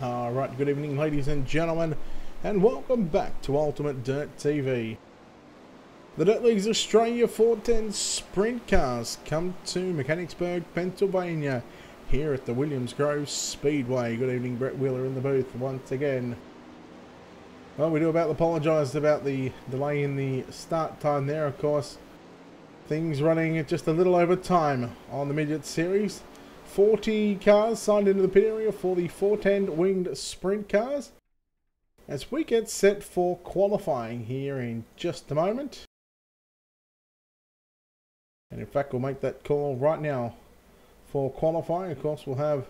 Alright, good evening ladies and gentlemen, and welcome back to Ultimate Dirt TV. The Dirt Leagues Australia 410 Sprint Cars come to Mechanicsburg, Pennsylvania, here at the Williams Grove Speedway. Good evening, Brett Wheeler in the booth once again. Well, we do apologise about the delay in the start time there, of course. Things running at just a little over time on the Midget Series. 40 cars signed into the pit area for the 410 winged sprint cars as we get set for qualifying here in just a moment. And in fact, we'll make that call right now for qualifying. Of course, we're going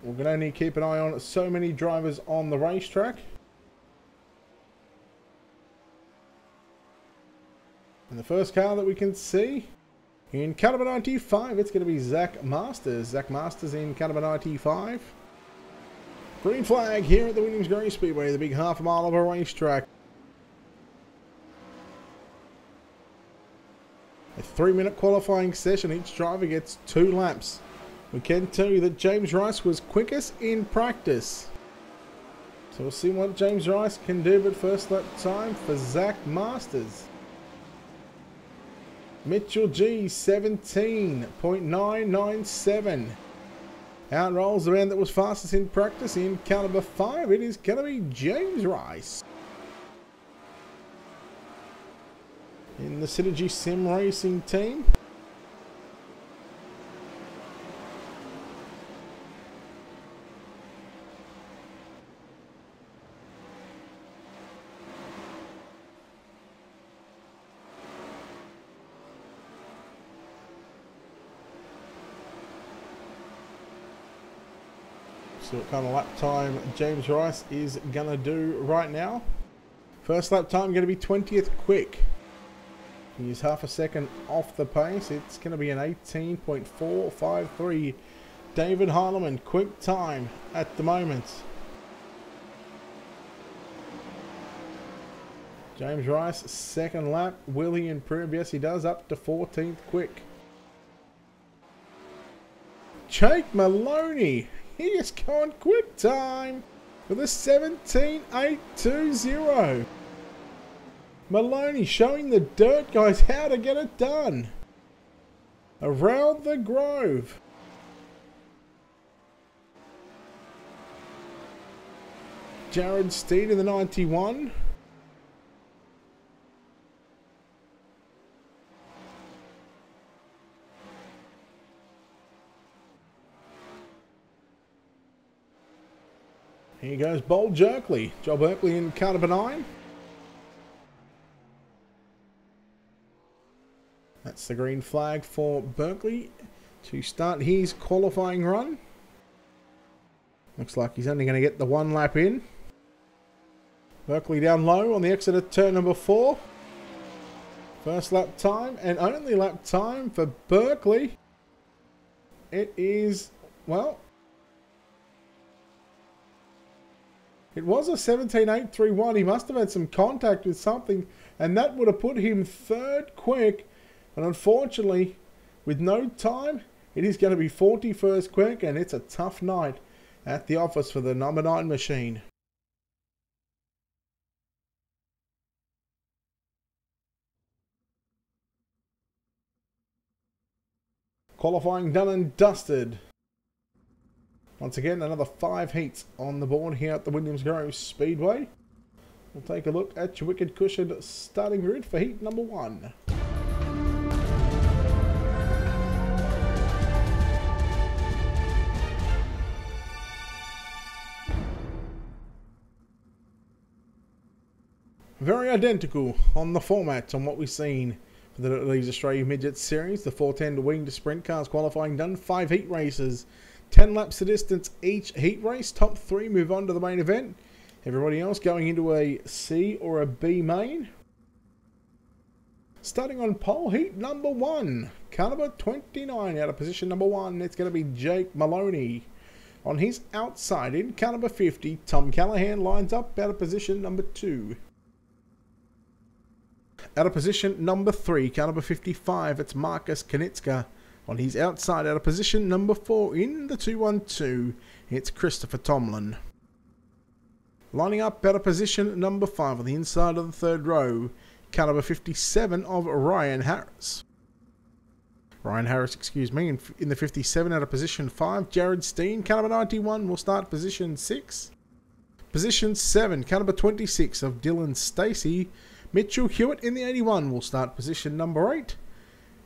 to only keep an eye on so many drivers on the racetrack. And the first car that we can see in car number 95, it's going to be Zach Masters. Zach Masters in car number 95. Green flag here at the Williams Grove Speedway, the big half a mile of a racetrack. A 3-minute qualifying session. Each driver gets 2 laps. We can tell you that James Rice was quickest in practice. So we'll see what James Rice can do, but first lap time for Zach Masters. Mitchell G, 17.997. Out rolls the man that was fastest in practice in car number 5. It is going to be James Rice. In the Synergy Sim Racing team. See what kind of lap time James Rice is going to do right now. First lap time going to be 20th quick. He's half a second off the pace. It's going to be an 18.453. David Heilemann, quick time at the moment. James Rice, second lap. Will he improve? Yes, he does, up to 14th quick. Jake Maloney. He is gone quick time with a 17.820. Maloney showing the dirt guys how to get it done. Around the Grove. Jared Steed in the 91. Here goes Bold Jerkley. Joel Berkeley in car number 9. That's the green flag for Berkeley to start his qualifying run. Looks like he's only going to get the 1 lap in. Berkeley down low on the exit of turn number 4. First lap time and only lap time for Berkeley. It is, well, it was a 17.831. He must have had some contact with something, and that would have put him 3rd quick. But unfortunately, with no time, it is going to be 41st quick, and it's a tough night at the office for the number 9 machine. Qualifying done and dusted. Once again, another 5 heats on the board here at the Williams Grove Speedway. We'll take a look at your wicked cushioned starting grid for heat number 1. Very identical on the format on what we've seen for the Dirt Leagues Australia Midget Series. The 410 winged sprint cars qualifying done. 5 heat races. 10 laps of distance each heat race. Top 3 move on to the main event. Everybody else going into a C or a B main. Starting on pole, heat number 1. Car number 29 out of position number 1. It's going to be Jake Maloney. On his outside in car number 50, Tom Callahan lines up out of position number 2. Out of position number 3, car number 55, it's Marcus Kanitzka. On his outside out of position number 4 in the 212, it's Christopher Tomlin. Lining up out of position number 5 on the inside of the third row, car number 57 of Ryan Harris. In the 57 out of position 5, Jared Steen. Car number 91 will start position 6. Position 7, car number 26 of Dylan Stacey. Mitchell Hewitt in the 81 will start position number 8.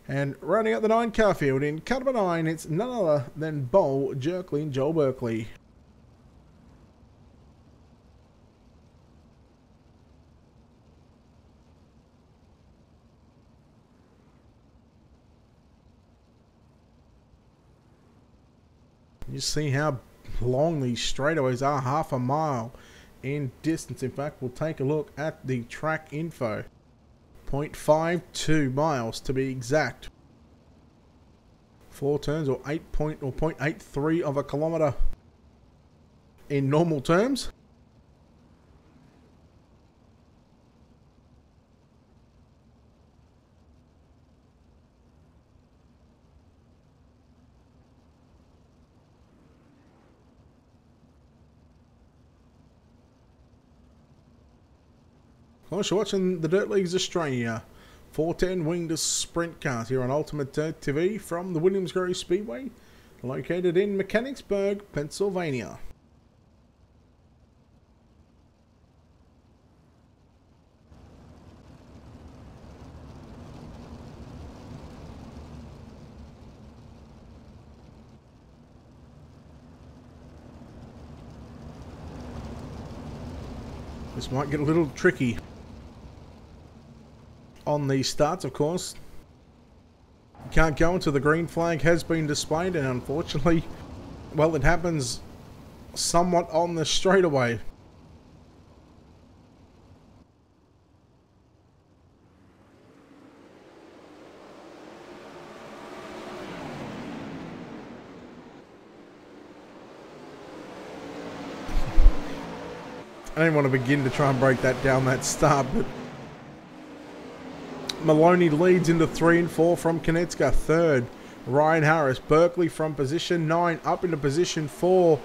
And rounding out the 9 car field in car number 9, it's none other than Bo Jerkley and Joel Berkeley. You see how long these straightaways are, half a mile in distance. In fact, we'll take a look at the track info. 0.52 miles to be exact. 4 turns or 0.83 of a kilometre in normal terms. Of course, you're watching the Dirt Leagues Australia 410 winged sprint cars here on Ultimate Dirt TV from the Williams-Grove Speedway, located in Mechanicsburg, Pennsylvania. This might get a little tricky on these starts, of course. You can't go until the green flag has been displayed, and unfortunately, well, it happens somewhat on the straightaway. I didn't want to begin to try and break that down, that start, but Maloney leads into 3 and 4 from Konecka. Third, Ryan Harris. Berkeley from position 9 up into position 4.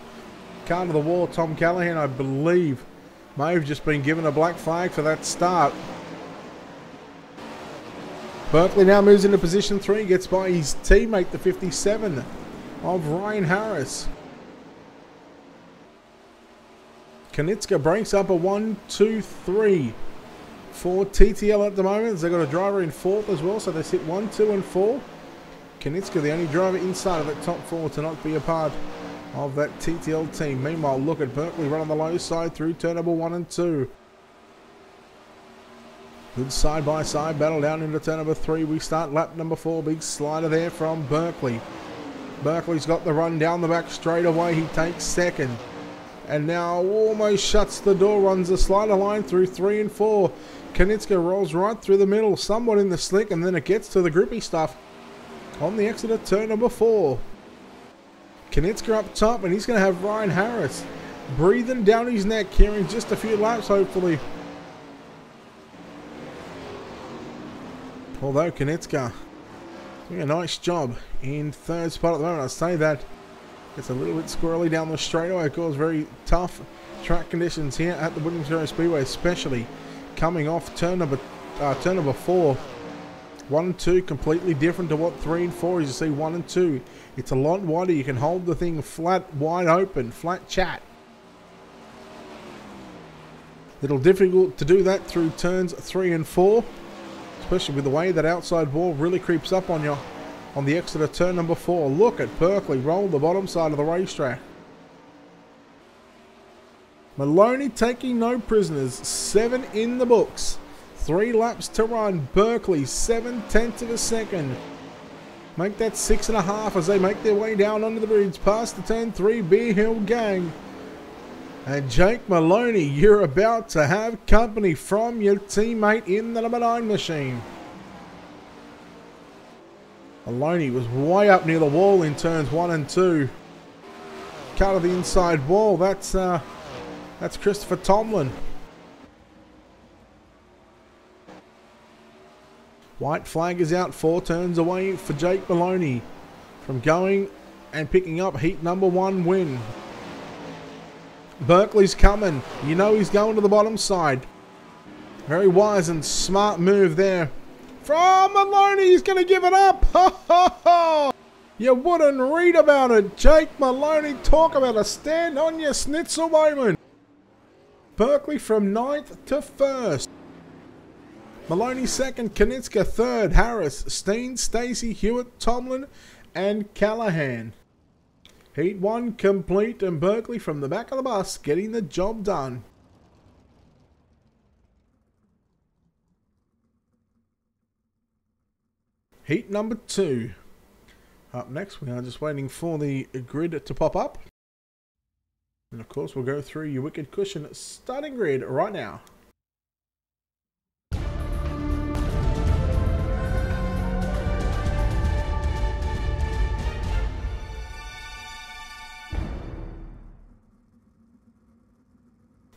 Car to the wall, Tom Callahan, I believe, may have just been given a black flag for that start. Berkeley now moves into position 3, gets by his teammate, the 57 of Ryan Harris. Konecka breaks up a 1-2-3 for TTL at the moment. They've got a driver in 4th as well, so they sit 1, 2 and 4. Konecka, the only driver inside of that top 4 to not be a part of that TTL team. Meanwhile, look at Berkeley run on the low side through turn number 1 and 2. Good side-by-side battle down into turn number 3. We start lap number 4. Big slider there from Berkeley. Berkeley's got the run down the back straight away. He takes 2nd. And now almost shuts the door, runs a slider line through 3 and 4. Konecka rolls right through the middle, somewhat in the slick, and then it gets to the grippy stuff on the exit of turn number 4. Konecka up top, and he's going to have Ryan Harris breathing down his neck here in just a few laps, hopefully. Although Konecka doing a nice job in 3rd spot at the moment. I say that it's a little bit squirrely down the straightaway. Of course, very tough track conditions here at the Williams-Grove Speedway, especially coming off turn number 4. 1 and 2 completely different to what 3 and 4 is. You see 1 and 2, it's a lot wider. You can hold the thing flat, wide open, flat chat. Little difficult to do that through turns 3 and 4, especially with the way that outside wall really creeps up on you on the exit of turn number 4. Look at Berkeley roll the bottom side of the racetrack. Maloney taking no prisoners. 7 in the books. 3 laps to run. Berkeley 7/10 of a second. Make that 6.5 as they make their way down onto the bridge past the turn 3 Beer Hill gang. And Jake Maloney, you're about to have company from your teammate in the number 9 machine. Maloney was way up near the wall in turns 1 and 2. Cut of the inside wall. That's Christopher Tomlin. White flag is out 4 turns away for Jake Maloney. from going and picking up heat number 1 win. Berkeley's coming. You know he's going to the bottom side. Very wise and smart move there from Maloney. He's going to give it up. Ha ha ha. You wouldn't read about it. Jake Maloney, talk about a stand on your schnitzel moment. Berkeley from 9th to 1st. Maloney 2nd, Konitska 3rd, Harris, Steen, Stacey, Hewitt, Tomlin and Callahan. Heat 1 complete and Berkeley from the back of the bus getting the job done. Heat number 2. Up next, we are just waiting for the grid to pop up. And of course, we'll go through your Wicked Cushion starting grid right now.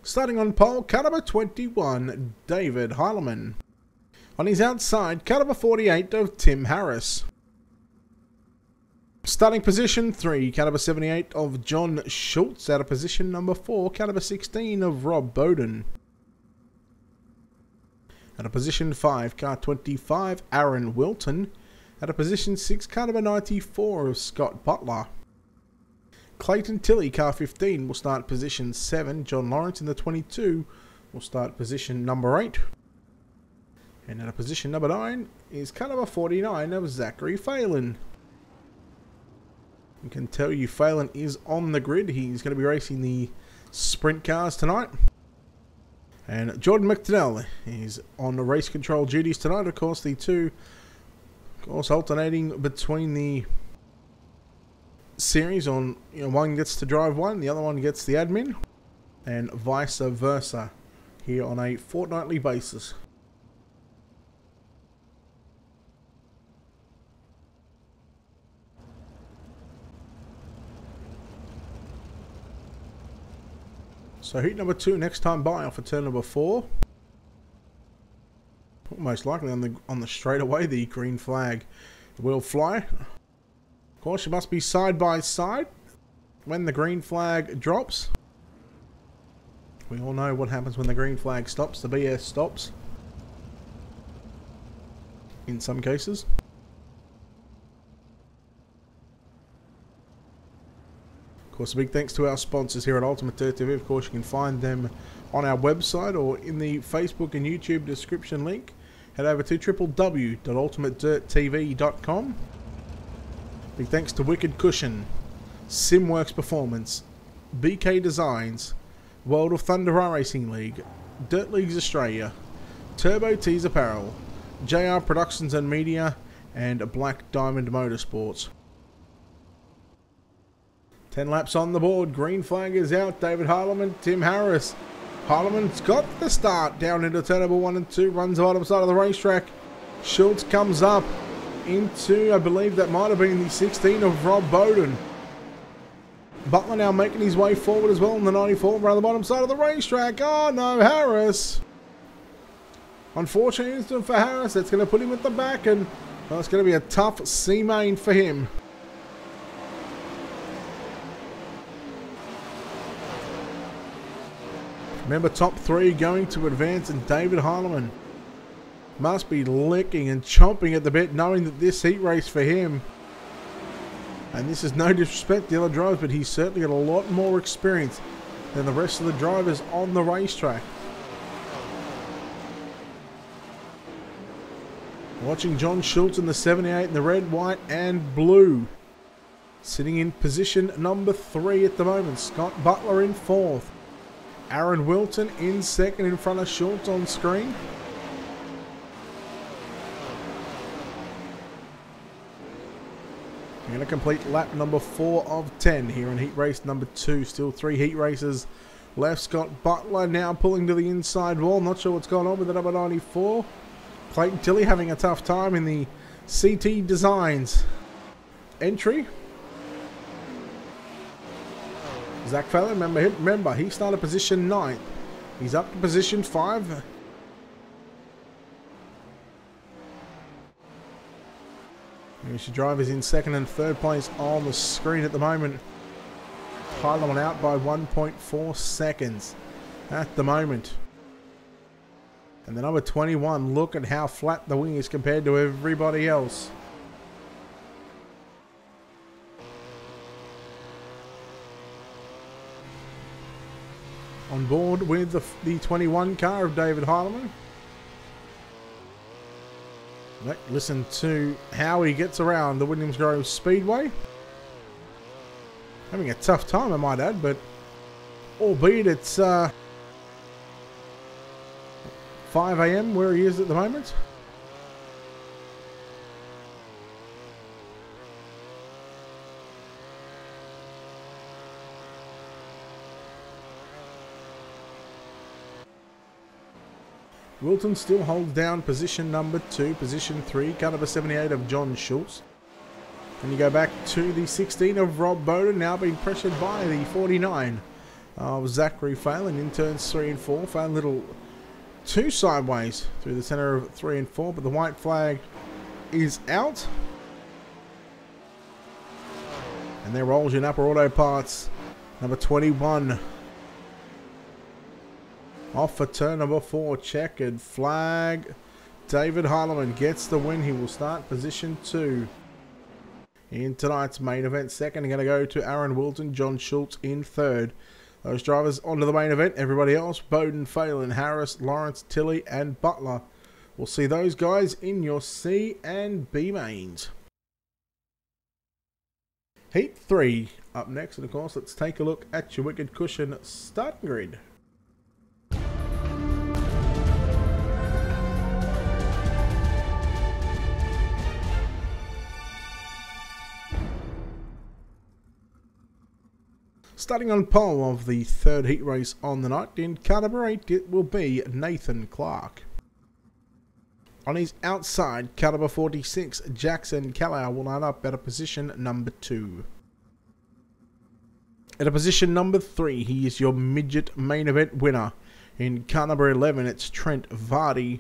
Starting on pole, car number 21, David Heilemann. On his outside, car number 48 of Tim Harris. Starting position 3, car number 78 of John Schultz. Out of position number 4, car number 16 of Rob Bowden. Out of position 5, car 25, Aaron Wilton. Out of position 6, car number 94 of Scott Butler. Clayton Tilley, car 15, will start position 7. John Lawrence in the 22 will start position number 8. And out of position number 9 is car number 49 of Zachary Phelan. I can tell you Phelan is on the grid. He's going to be racing the sprint cars tonight. And Jordan McDonnell is on the race control duties tonight. Of course, the two, alternating between the series on, one gets to drive one, the other one gets the admin, and vice versa here on a fortnightly basis. So heat number 2 next time by off of turn number 4. Most likely on the straightaway, the green flag will fly. Of course, you must be side by side when the green flag drops. We all know what happens when the green flag stops. The BS stops. In some cases. Of course, a big thanks to our sponsors here at Ultimate Dirt TV. Of course, you can find them on our website or in the Facebook and YouTube description link. Head over to www.ultimatedirttv.com. Big thanks to Wicked Cushion, Simworks Performance, BK Designs, World of Thunder Racing League, Dirt Leagues Australia, Turbo Tees Apparel, JR Productions and Media, and Black Diamond Motorsports. 10 laps on the board. Green flag is out. David Heilemann, Tim Harris. Heilemann's got the start down into turn number 1 and 2. Runs the bottom side of the racetrack. Schultz comes up into, I believe that might have been the 16 of Rob Bowden. Butler now making his way forward as well in the 94 around the bottom side of the racetrack. Oh no, Harris. Unfortunate incident for Harris. That's going to put him at the back, and well, it's going to be a tough C-main for him. Remember, top 3 going to advance, and David Heilemann must be licking and chomping at the bit, knowing that this heat race for him, and this is no disrespect to the other drivers, but he's certainly got a lot more experience than the rest of the drivers on the racetrack. Watching John Schultz in the 78 in the red, white and blue. Sitting in position number 3 at the moment. Scott Butler in 4th. Aaron Wilton in 2nd in front of Schultz on screen. We're going to complete lap number 4 of 10 here in heat race number 2. Still 3 heat races left. Scott Butler now pulling to the inside wall. Not sure what's going on with the number 94. Clayton Tilley having a tough time in the CT Designs entry. Zach Phelan, remember, he started position 9th. He's up to position 5. There's your drivers in second and third place on the screen at the moment. Highland out by 1.4 seconds at the moment. And the number 21, look at how flat the wing is compared to everybody else. On board with the 21 car of David Heilemann. Listen to how he gets around the Williams Grove Speedway. Having a tough time, I might add, but albeit it's 5 AM where he is at the moment. Wilton still holds down position number 2, position 3, car number 78 of John Schultz. And you go back to the 16 of Rob Bowden, now being pressured by the 49 of Zachary Phelan in turns 3 and 4. Phelan little too sideways through the centre of 3 and 4, but the white flag is out. And there rolls in Upper Auto Parts, number 21. Off for turn number 4, checkered flag. David Heilemann gets the win. He will start position 2 in tonight's main event. Second, going to go to Aaron Wilton, John Schultz in third. Those drivers onto the main event. Everybody else, Bowden, Phelan, Harris, Lawrence, Tilley and Butler. We'll see those guys in your C and B mains. Heat 3 up next, and of course, let's take a look at your Wicked Cushion starting grid. Starting on pole of the third heat race on the night, in car number 8 it will be Nathan Clark. On his outside, car number 46, Jackson Callow will line up at a position number 2. At a position number 3, he is your midget main event winner. In car number 11, it's Trent Vardy.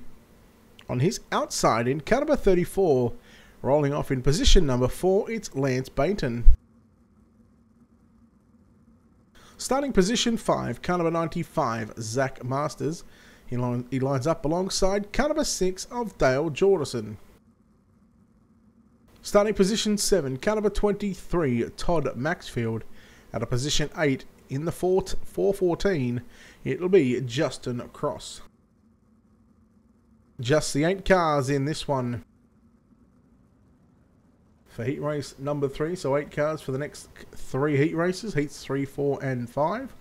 On his outside, in car number 34, rolling off in position number 4, it's Lance Bainton. Starting position 5, car number 95, Zach Masters. He lines up alongside car number 6 of Dale Jordison. Starting position 7, car number 23, Todd Maxfield. At a position 8, in the 414, it'll be Justin Cross. Just the 8 cars in this one for heat race number 3, so 8 cars for the next 3 heat races, heats 3, 4 and 5.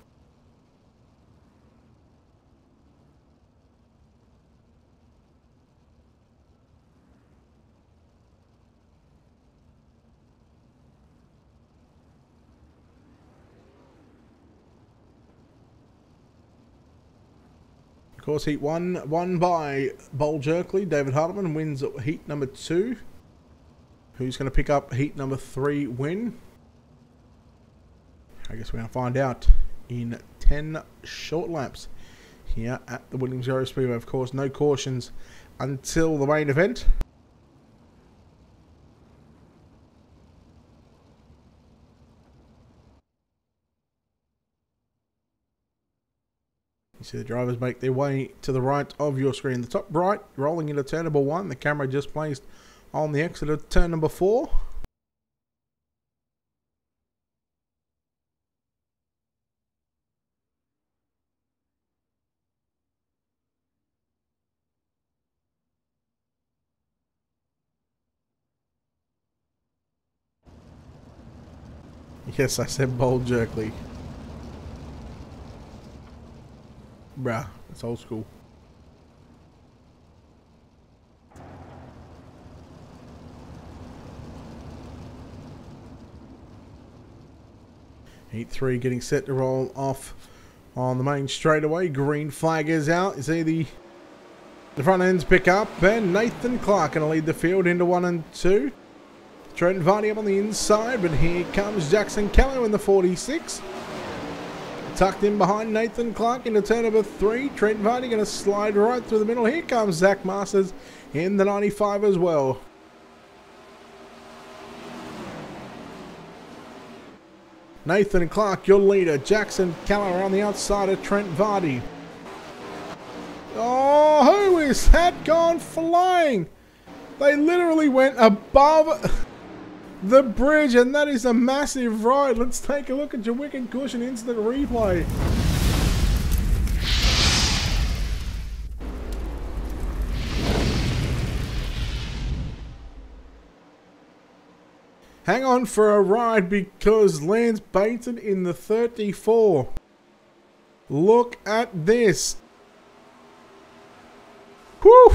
Of course, heat 1 won by Bowl Jerkley. David Heilemann wins heat number 2. Who's going to pick up heat number 3 win? I guess we're going to find out in 10 short laps here at the Williams Grove Speedway. Of course, no cautions until the main event. You see the drivers make their way to the right of your screen. The top right, rolling into turn number 1. The camera just placed on the exit of turn number 4. Yes, I said Bowl Jerkley. Bruh, it's old school. Heat 3 getting set to roll off on the main straightaway. Green flag is out. You see the front ends pick up, and Nathan Clark going to lead the field into 1 and 2. Trent Vardy up on the inside, but here comes Jackson Callow in the 46. Tucked in behind Nathan Clark into turn number 3. Trent Vardy going to slide right through the middle. Here comes Zach Masters in the 95 as well. Nathan Clark, your leader. Jackson Keller on the outside of Trent Vardy. Oh, who is that gone flying? They literally went above the bridge, and that is a massive ride. Let's take a look at your wicked cushion instant replay. Hang on for a ride because Lance Baton in the 34. Look at this. Whew!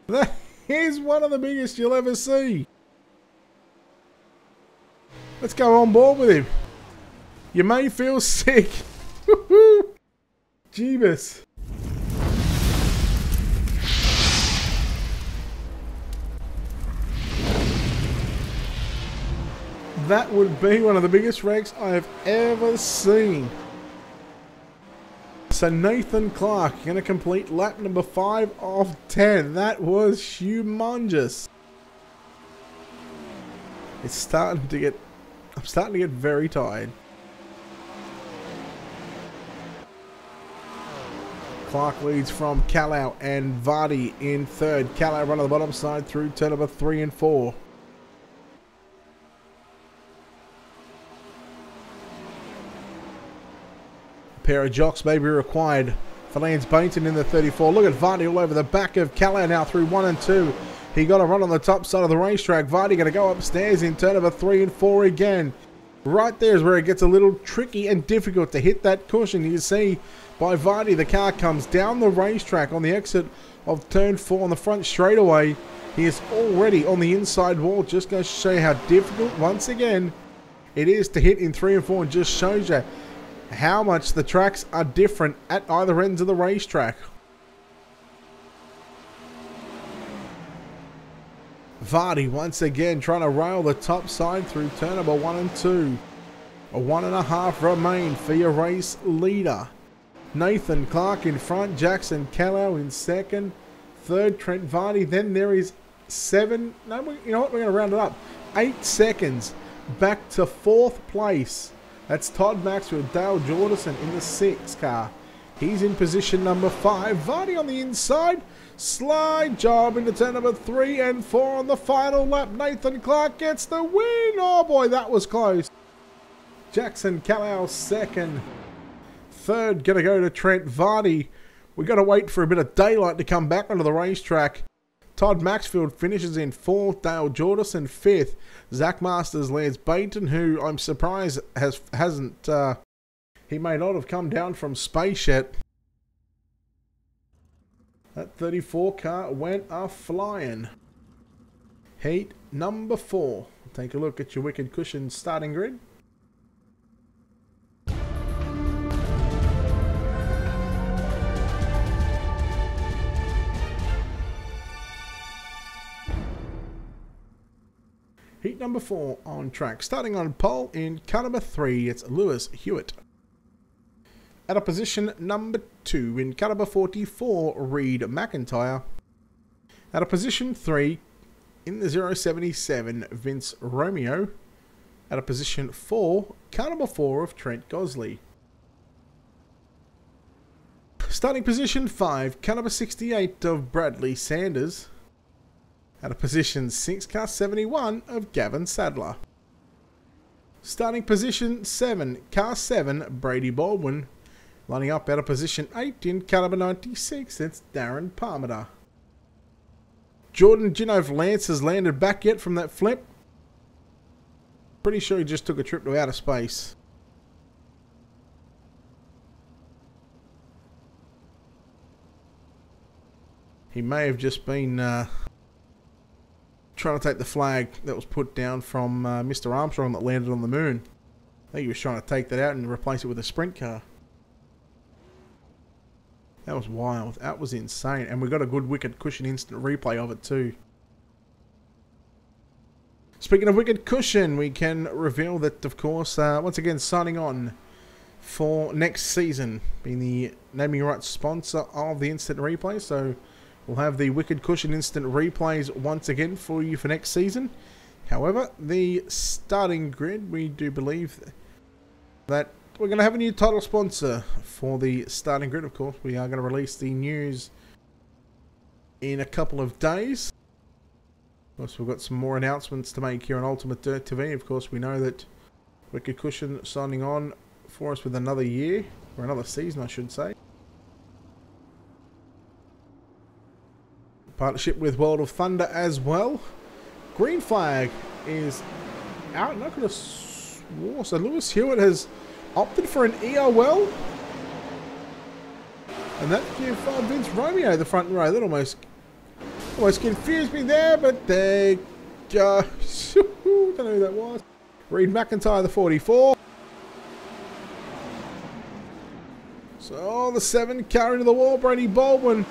That is one of the biggest you'll ever see. Let's go on board with him. You may feel sick. Jeebus. That would be one of the biggest wrecks I have ever seen. So Nathan Clark going to complete lap number 5 of 10. That was humongous. It's starting to get... I'm starting to get very tired. Clark leads from Callow and Vardy in third. Callow run on the bottom side through turn number 3 and 4. Pair of jocks may be required for Lance Bainton in the 34. Look at Vardy all over the back of Callow now through 1 and 2. He got a run on the top side of the racetrack. Vardy going to go upstairs in turn number 3 and 4 again. Right there is where it gets a little tricky and difficult to hit that cushion. You see by Vardy, the car comes down the racetrack on the exit of turn 4 on the front straightaway. He is already on the inside wall. Just going to show you how difficult, once again, it is to hit in 3 and 4, and just shows you how much the tracks are different at either ends of the racetrack. Vardy once again trying to rail the top side through turn number 1 and 2. A 1.5 remain for your race leader. Nathan Clark in front, Jackson Callow in second, third Trent Vardy. Then there is 7, no, you know what, we're going to round it up. 8 seconds back to 4th place. That's Todd Maxfield, Dale Jordison in the 6 car. He's in position number 5. Vardy on the inside. Slide job into turn number 3 and 4 on the final lap. Nathan Clark gets the win. Oh boy, that was close. Jackson Callow second. Third going to go to Trent Vardy. We've got to wait for a bit of daylight to come back onto the racetrack. Todd Maxfield finishes in 4th. Dale Jordison 5th. Zach Masters, Lance Bainton, who I'm surprised hasn't... he may not have come down from space yet. That 34 car went a-flying. Heat number 4. Take a look at your wicked cushion starting grid. Heat number 4 on track. Starting on pole in car number 3, it's Lewis Hewitt. At a position number 2 in car number 44, Reed McIntyre. At a position 3 in the 077, Vince Romeo. At a position 4, car number 4 of Trent Gosley. Starting position 5, car number 68 of Bradley Sanders. At a position 6, car 71 of Gavin Sadler. Starting position 7, car 7, Brady Baldwin. Lining up at a position 8 in car number 96, it's Darren Parmenter. Jordan, do you know if Lance has landed back yet from that flip? Pretty sure he just took a trip to outer space. He may have just been trying to take the flag that was put down from Mr. Armstrong that landed on the moon. I think he was trying to take that out and replace it with a sprint car. That was wild. That was insane. And we got a good wicked cushion instant replay of it too. Speaking of wicked cushion, we can reveal that, of course, once again signing on for next season, being the naming rights sponsor of the instant replay. So we'll have the wicked cushion instant replays once again for you for next season. However, the starting grid, we do believe that we're going to have a new title sponsor for the starting grid. Of course, we are going to release the news in a couple of days. Of course, we've got some more announcements to make here on Ultimate Dirt TV. Of course, we know that Wicked Cushion signing on for us with another year, or another season, I should say. Partnership with World of Thunder as well. Green flag is out, and I could have swore. So Lewis Hewitt has opted for an EOL. And that gives Vince Romeo the front row. That almost confused me there, but there go. Don't know who that was. Reed McIntyre, the 44. So the 7 carry to the wall. Brady Baldwin.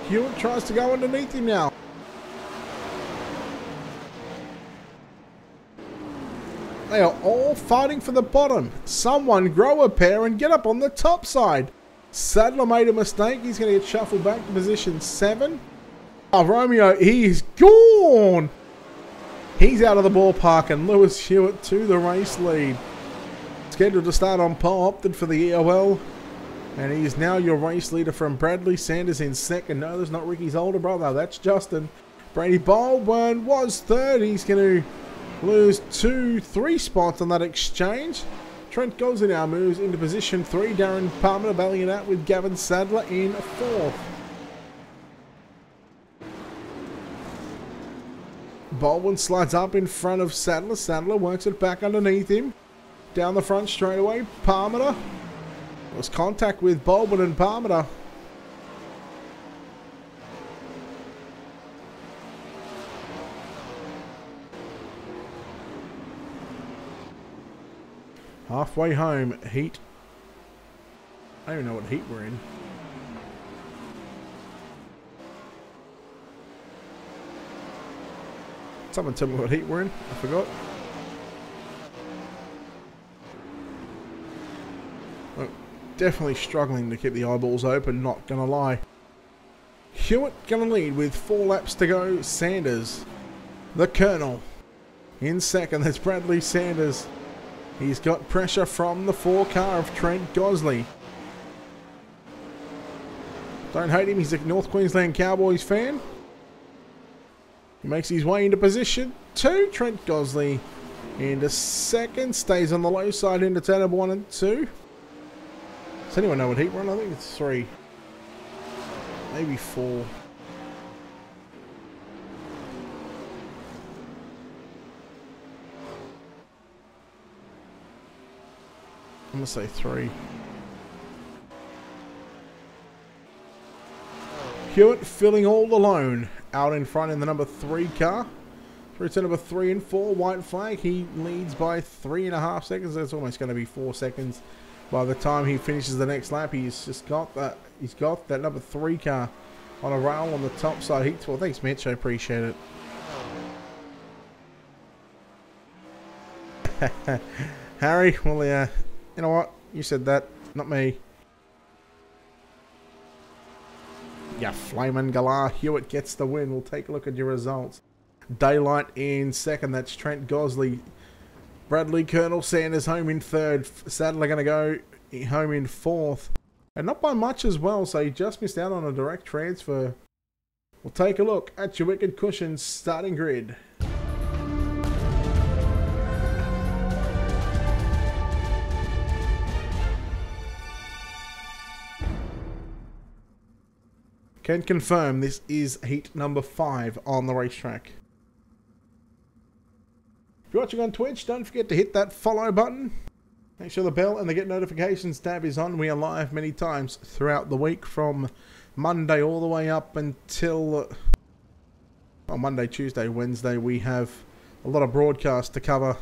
Hewitt tries to go underneath him now. They are all fighting for the bottom. Someone grow a pair and get up on the top side. Sadler made a mistake. He's going to get shuffled back to position 7. Oh, Romeo, he's gone. He's out of the ballpark, and Lewis Hewitt to the race lead. Scheduled to start on pole, opted for the EOL. And he is now your race leader from Bradley Sanders in second. No, there's not Ricky's older brother. That's Justin. Brady Baldwin was third. He's going to lose 3 spots on that exchange. Trent Gosling now moves into position 3. Darren Palmer battling it out with Gavin Sadler in 4th. Baldwin slides up in front of Sadler. Sadler works it back underneath him. Down the front straightaway. Palmer. Was contact with Baldwin and Palmer. Halfway home, heat. I don't even know what heat we're in. Someone tell me what heat we're in. I forgot. Oh, definitely struggling to keep the eyeballs open, not gonna lie. Hewitt gonna lead with 4 laps to go. Sanders, the Colonel, in second. That's Bradley Sanders. He's got pressure from the 4 car of Trent Gosley. Don't hate him, he's a North Queensland Cowboys fan. He makes his way into position 2. Trent Gosley into second. Stays on the low side into turn number 1 and 2. Does anyone know what heat we're on? I think it's 3. Maybe 4. I'm going to say 3. Hewitt filling all alone out in front in the number 3 car. Through to number 3 and 4, white flag. He leads by 3.5 seconds. That's almost going to be 4 seconds by the time he finishes the next lap. He's just got that. He's got that number 3 car on a rail on the top side. Heat 12. Thanks, Mitch. I appreciate it. Harry, well, yeah. You know what? You said that, not me. Yeah, Flamin' Galar. Hewitt gets the win. We'll take a look at your results. Daylight in second. That's Trent Gosley. Bradley Colonel Sanders home in 3rd. Sadler going to go home in 4th. And not by much as well, so he just missed out on a direct transfer. We'll take a look at your Wicked Cushion starting grid. Can confirm this is heat number 5 on the racetrack. If you're watching on Twitch, don't forget to hit that follow button. Make sure the bell and the get notifications tab is on. We are live many times throughout the week from Monday all the way up until Monday, Tuesday, Wednesday. We have a lot of broadcasts to cover.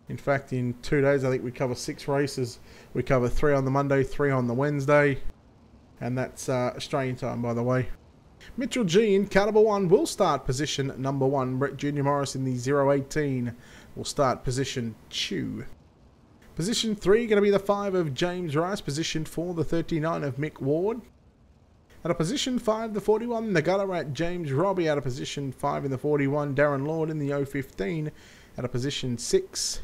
In fact, in 2 days, I think we cover 6 races. We cover 3 on the Monday, 3 on the Wednesday. And that's Australian time, by the way. Mitchell G in car number 1 will start position number 1. Brett Junior Morris in the 018 will start position 2. Position 3 going to be the 5 of James Rice. Position 4, the 39 of Mick Ward. Out of position 5, the 41, the gutter rat James Robbie. Out of position 5 in the 41, Darren Lord in the 015. Out of position 6,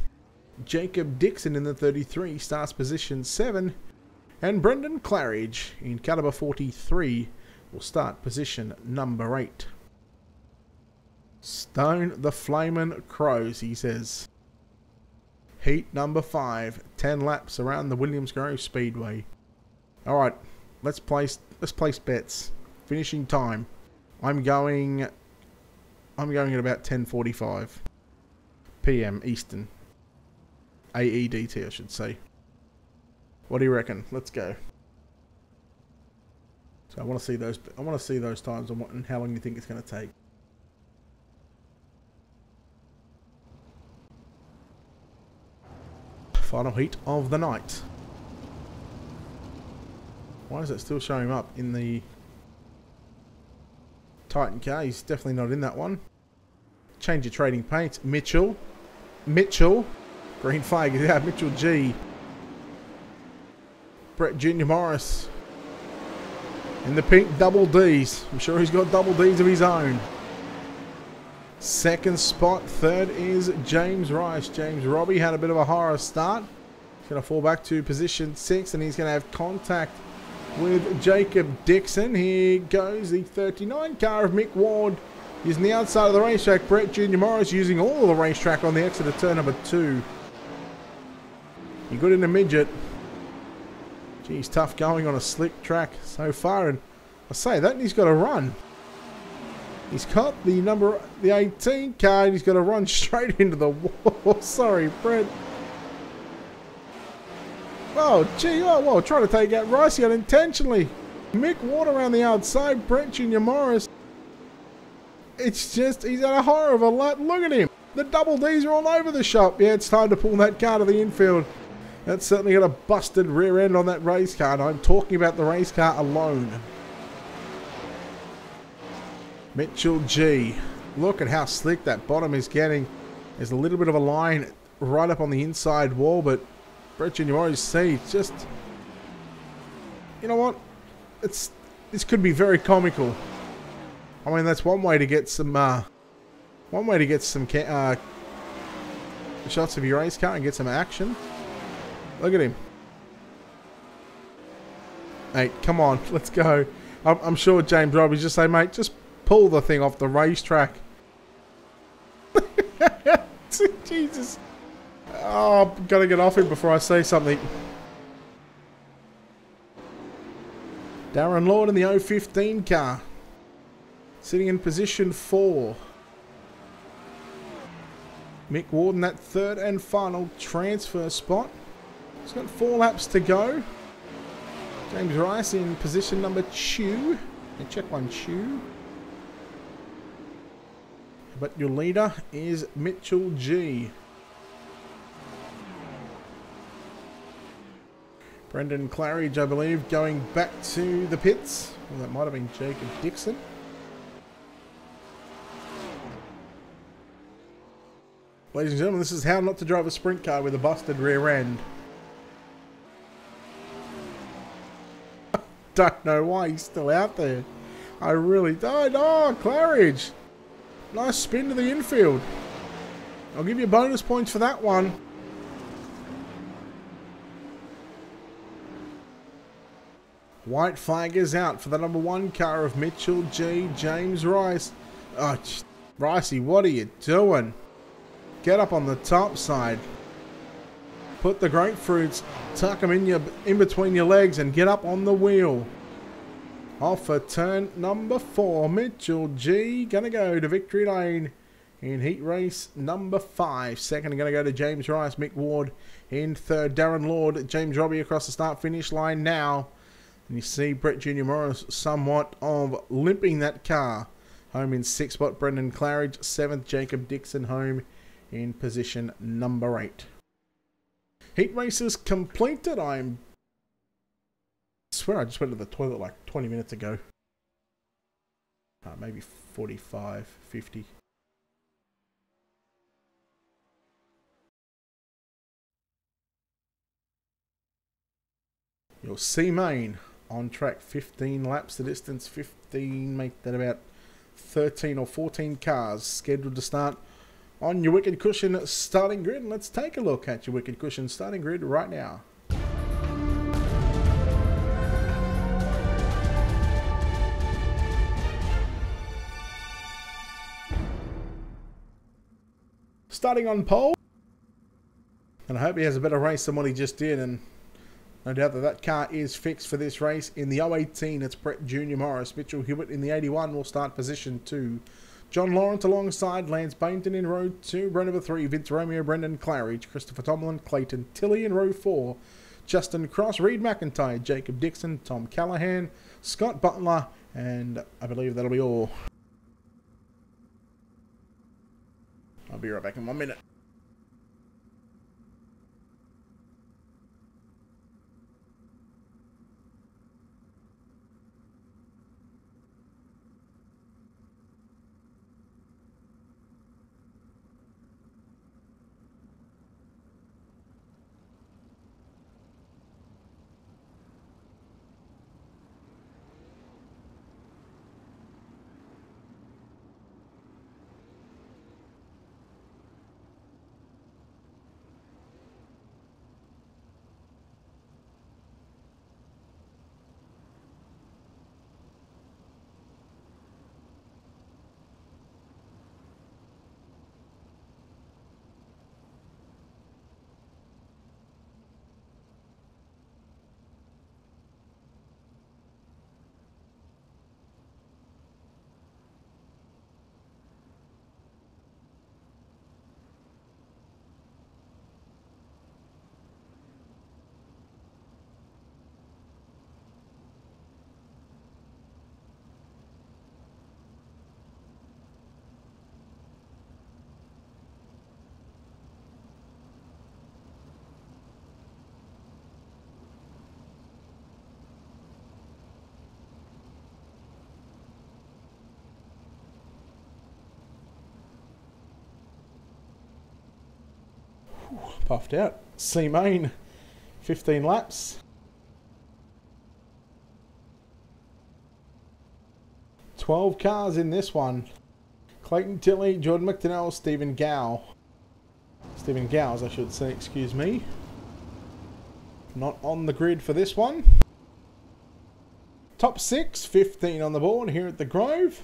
Jacob Dixon in the 33 starts position 7. And Brendan Claridge in caliber 43 will start position number 8. Stone the Flamin' Crows, he says. Heat number 5, 10 laps around the Williams Grove Speedway. Alright, let's place bets. Finishing time. I'm going at about 10:45 PM Eastern. AEDT, I should say. What do you reckon? Let's go. So I want to see those times and how long you think it's going to take. Final heat of the night. Why is it still showing up in the Titan car? He's definitely not in that one. Change your trading paints. Mitchell. Green flag is out. Mitchell G. Brett Jr. Morris. In the pink double Ds. I'm sure he's got double Ds of his own. Second spot. Third is James Rice. James Robbie had a bit of a horror start. He's going to fall back to position 6 and he's going to have contact with Jacob Dixon. Here goes the 39 car of Mick Ward. Using the outside of the racetrack. Brett Jr. Morris using all of the racetrack on the exit of turn number 2. You're good in the midget. Geez, tough going on a slick track so far. And I say that and he's got to run. He's got the 18 car and he's got to run straight into the wall. Sorry, Brett. Oh, gee, well, trying to take out Rice unintentionally. Mick Ward around the outside. Brett Jr. Morris. It's just, he's had a horror of a lap. Look at him. The double Ds are all over the shop. Yeah, it's time to pull that car to the infield. That's certainly got a busted rear end on that race car. And I'm talking about the race car alone. Mitchell G. Look at how slick that bottom is getting. There's a little bit of a line right up on the inside wall, but Brett Jr. Morris, see, just, you know what? This could be very comical. I mean, that's one way to get some shots of your race car and get some action. Look at him. Hey, come on, let's go. I'm sure James Robbie's just say, mate, just pull the thing off the racetrack. Jesus. Oh, I've got to get off him before I say something. Darren Lord in the 015 car. Sitting in position 4. Mick Ward in that third and final transfer spot. He's got 4 laps to go. James Rice in position number 2. Check 1, 2. But your leader is Mitchell G. Brendan Claridge, I believe, going back to the pits. Well, that might have been Jacob Dixon. Ladies and gentlemen, this is how not to drive a sprint car with a busted rear end. Don't know why he's still out there. I really don't. Oh, Claridge. Nice spin to the infield. I'll give you bonus points for that one. White flag is out for the number 1 car of Mitchell G. James Rice. Oh, Ricey, what are you doing? Get up on the top side. Put the grapefruits, tuck them in between your legs and get up on the wheel. Off for turn number 4. Mitchell G. Gonna go to victory lane in heat race number 5. Second, gonna go to James Rice. Mick Ward in third. Darren Lord. James Robbie across the start finish line now. And you see Brett Jr. Morris somewhat of limping that car. Home in 6th spot. Brendan Claridge. 7th. Jacob Dixon home in position number 8. Heat races completed. I swear I just went to the toilet like 20 minutes ago. Maybe 45, 50. Your C main on track. 15 laps the distance. 15, make that about 13 or 14 cars scheduled to start on your Wicked Cushion starting grid. And let's take a look at your Wicked Cushion starting grid right now. Starting on pole, and I hope he has a better race than what he just did, and no doubt that car is fixed for this race. In the 018, it's Brett Junior Morris. Mitchell Hewitt in the 81 will start position 2. John Lawrence alongside Lance Bainton in row 2. Row number 3, Vince Romeo, Brendan Claridge, Christopher Tomlin, Clayton Tilley in row 4. Justin Cross, Reed McIntyre, Jacob Dixon, Tom Callahan, Scott Butler, and I believe that'll be all. I'll be right back in 1 minute. Puffed out. C main, 15 laps. 12 cars in this one. Clayton Tilley, Jordan McDonnell, Stephen Gow. Stephen Gowes, I should say, excuse me. Not on the grid for this one. Top 6, 15 on the board here at the Grove.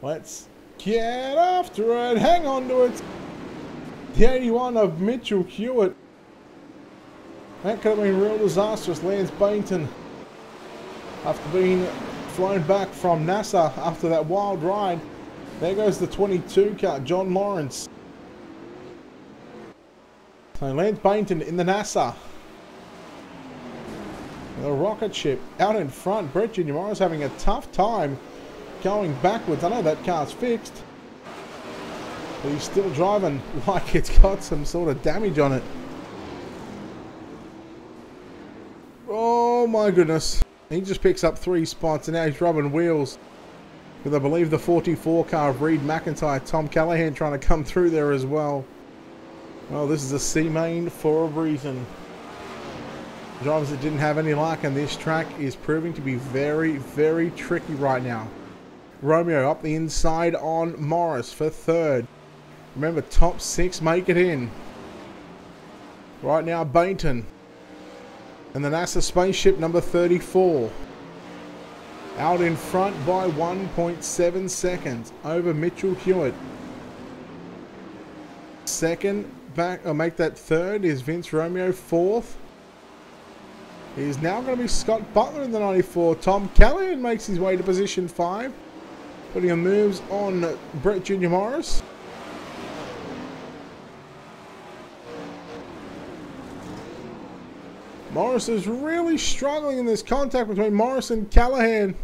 Let's get after it. Hang on to it. The 81 of Mitchell Hewitt. That could have been real disastrous. Lance Bainton, after being flown back from NASA after that wild ride. There goes the 22 car, John Lawrence. So Lance Bainton in the NASA. The rocket ship out in front. Brett Junior Morris having a tough time going backwards. I know that car's fixed, but he's still driving like it's got some sort of damage on it. Oh my goodness. He just picks up 3 spots and now he's rubbing wheels with, I believe, the 44 car of Reed McIntyre. Tom Callahan trying to come through there as well. Well, this is a C main for a reason. Drivers that didn't have any luck, and this track is proving to be very, very tricky right now. Romeo up the inside on Morris for 3rd. Remember, top 6 make it in. Right now, Bainton. And the NASA spaceship number 34. Out in front by 1.7 seconds over Mitchell Hewitt. Second, back, or make that 3rd, is Vince Romeo. 4th is now going to be Scott Butler in the 94. Tom Callahan makes his way to position 5. Putting a moves on Brett Junior Morris. Morris is really struggling in this contact between Morris and Callahan.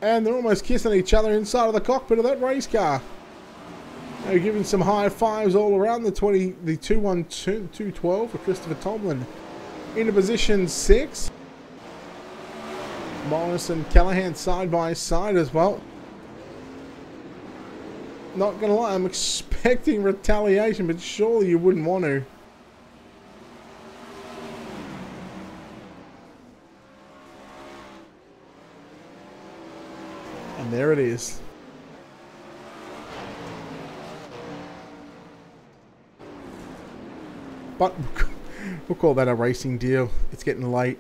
And they're almost kissing each other inside of the cockpit of that race car. They're giving some high fives all around the 212 for Christopher Tomlin. Into position 6. Morris and Callahan side by side as well. Not going to lie, I'm expecting retaliation, but surely you wouldn't want to. is. But we'll call that a racing deal. It's getting late.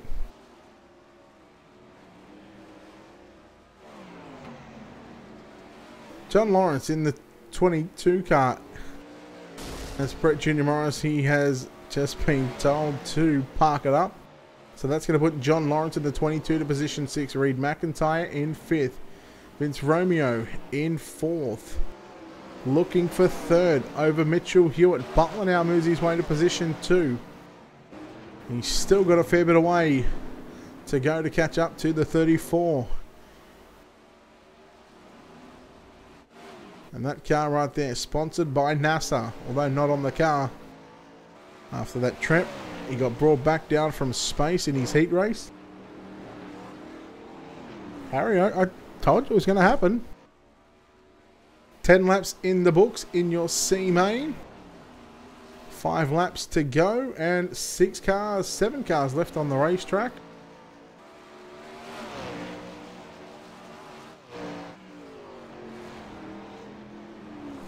John Lawrence in the 22 car. That's Brett Junior Morris. He has just been told to park it up. So that's going to put John Lawrence in the 22 to position 6. Reed McIntyre in 5th. Vince Romeo in 4th. Looking for 3rd over Mitchell Hewitt. Butler now moves his way to position 2. He's still got a fair bit of way to go to catch up to the 34. And that car right there, sponsored by NASA, although not on the car. After that trip, he got brought back down from space in his heat race. Harry, I told you it was going to happen. 10 laps in the books in your C main. 5 laps to go and 7 cars left on the racetrack.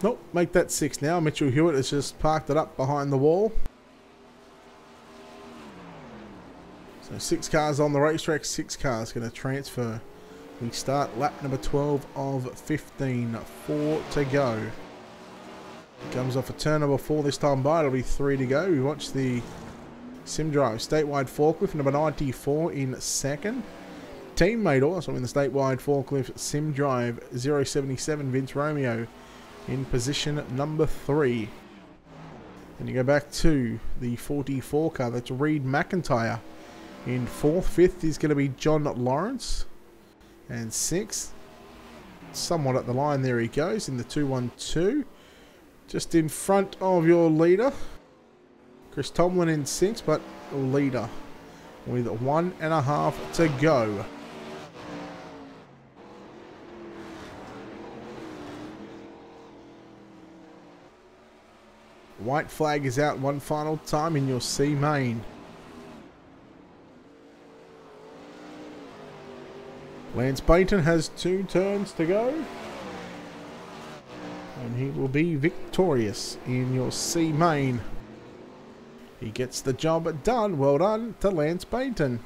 Nope, make that 6 now. Mitchell Hewitt has just parked it up behind the wall. So 6 cars on the racetrack, 6 cars going to transfer. We start lap number 12 of 15, 4 to go. Comes off a turn number 4 this time by, it'll be 3 to go. We watch the Sim Drive statewide forklift, number 94 in 2nd. Teammate also in the statewide forklift Sim Drive 077 Vince Romeo in position number 3. And you go back to the 44 car, that's Reed McIntyre. In 4th, 5th is going to be John Lawrence. And 6th, somewhat at the line, there he goes in the 212. Just in front of your leader. Chris Tomlin in 6th, but leader with 1.5 to go. White flag is out one final time in your C main. Lance Baton has 2 turns to go. And he will be victorious in your C main. He gets the job done. Well done to Lance Baton.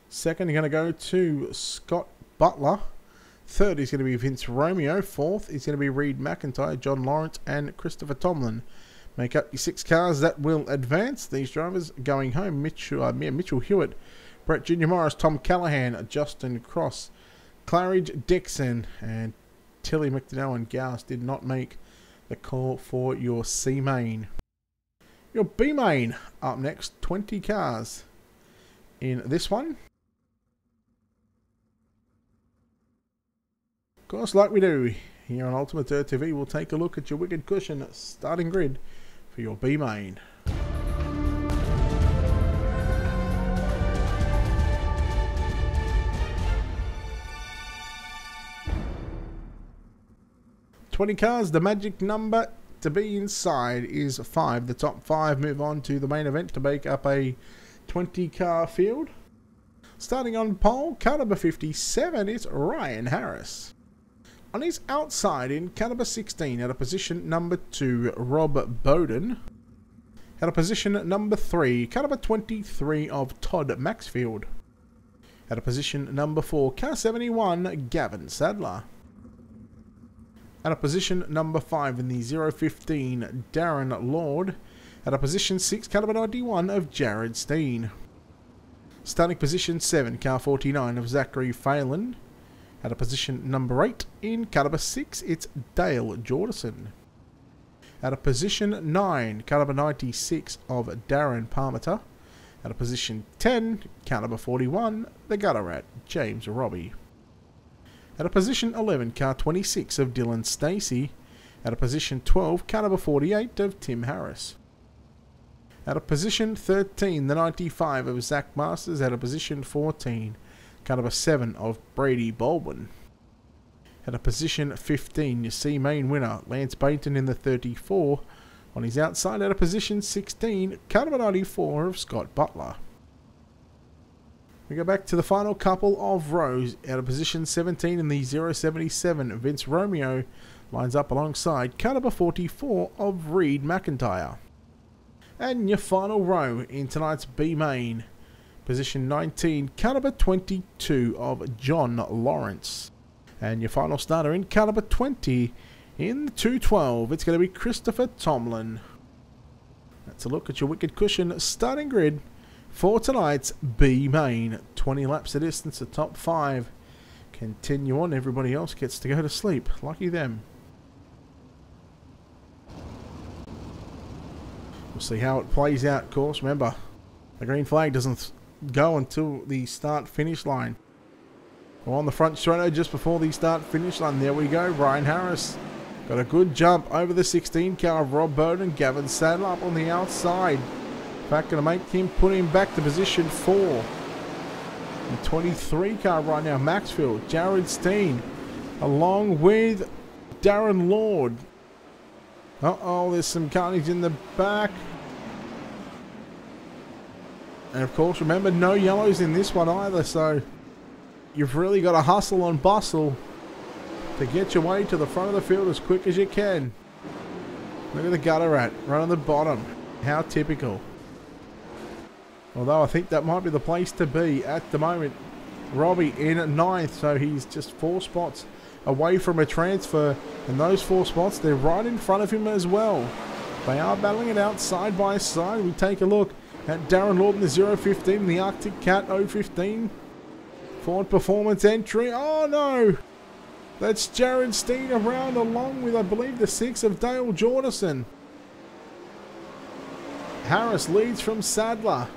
Second, you're going to go to Scott Butler. Third is going to be Vince Romeo. Fourth is going to be Reed McIntyre, John Lawrence, and Christopher Tomlin. Make up your 6 cars that will advance. These drivers going home: Mitchell Hewitt, Brett Junior Morris, Tom Callahan, Justin Cross, Claridge Dixon, and Tilly McDowell and Gauss did not make the call for your C main. Your B main up next. 20 cars in this one. Of course, like we do here on Ultimate Dirt TV, we'll take a look at your Wicked Cushion starting grid for your B main. $20 cars, the magic number to be inside is 5. The top 5 move on to the main event to make up a 20 car field. Starting on pole, car number 57 is Ryan Harris. On his outside in car number 16 at a position number 2, Rob Bowden. At a position number 3, car number 23 of Todd Maxfield. At a position number 4, car 71, Gavin Sadler. At a position number 5 in the 015, Darren Lord. At a position 6, car number 91 of Jared Steen. Starting position 7, car 49 of Zachary Phelan. At a position number 8 in car number 6, it's Dale Jordison. At a position 9, car number 96 of Darren Parmenter. At a position 10, car number 41, the Gutter Rat, James Robbie. At a position 11, car 26 of Dylan Stacey. At a position 12, car number 48 of Tim Harris. At a position 13, the 95 of Zach Masters. At a position 14, car number 7 of Brady Baldwin. At a position 15, your C main winner, Lance Baton in the 34. On his outside, at a position 16, car number 94 of Scott Butler. We go back to the final couple of rows. Out of position 17 in the 077, Vince Romeo lines up alongside car number 44 of Reed McIntyre. And your final row in tonight's B main, position 19, car number 22 of John Lawrence. And your final starter in car number 20 in the 212, it's going to be Christopher Tomlin. That's a look at your Wicked Cushion starting grid for tonight's B main. 20 laps of distance, the top 5 continue on. Everybody else gets to go to sleep. Lucky them. We'll see how it plays out, of course. Remember, the green flag doesn't go until the start-finish line. We're on the front straight just before the start-finish line. There we go. Ryan Harris got a good jump over the 16 car of Rob Bowden. Gavin Sadler up on the outside. In fact, going to make him put him back to position 4. The 23 car right now, Maxfield, Jared Steen, along with Darren Lord. Uh-oh, there's some carnage in the back. And of course, remember, no yellows in this one either, so you've really got to hustle and bustle to get your way to the front of the field as quick as you can. Look at the gutter rat, right on the bottom. How typical. Although I think that might be the place to be at the moment. Robbie in at 9th, so he's just 4 spots away from a transfer. And those 4 spots, they're right in front of him as well. They are battling it out side by side. We take a look at Darren Lord in the 015, the Arctic Cat 015. Ford Performance entry. Oh no! That's Jared Steen around along with, I believe, the 6 of Dale Jordison. Harris leads from Sadler.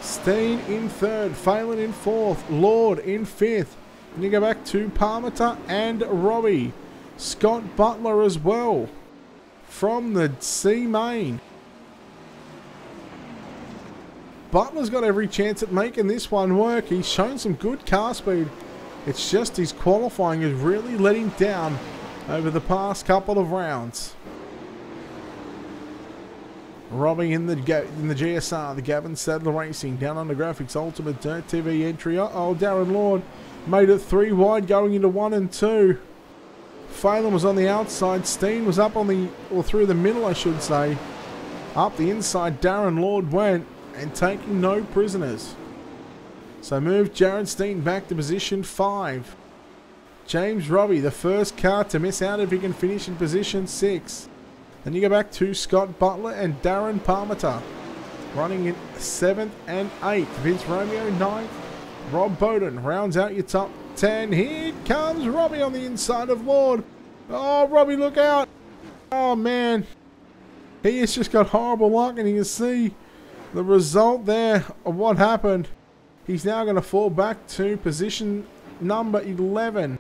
Steen in 3rd, Phelan in 4th, Lord in 5th. And you go back to Parmenter and Robbie. Scott Butler as well from the C main. Butler's got every chance at making this one work. He's shown some good car speed. It's just his qualifying is really letting down over the past couple of rounds. Robbie in the GSR, the Gavin Sadler Racing, down on the graphics, Ultimate Dirt TV entry. Uh-oh, Darren Lord made it 3 wide going into 1 and 2. Phelan was on the outside. Steen was up on the, or through the middle, I should say. Up the inside, Darren Lord went, and taking no prisoners. So move Jared Steen back to position 5. James Robbie, the first car to miss out if he can finish in position 6. Then you go back to Scott Butler and Darren Parmenter, running in 7th and 8th. Vince Romeo 9th. Rob Bowden rounds out your top 10. Here comes Robbie on the inside of Lord. Oh, Robbie, look out. Oh, man. He has just got horrible luck, and you can see the result there of what happened. He's now going to fall back to position number 11.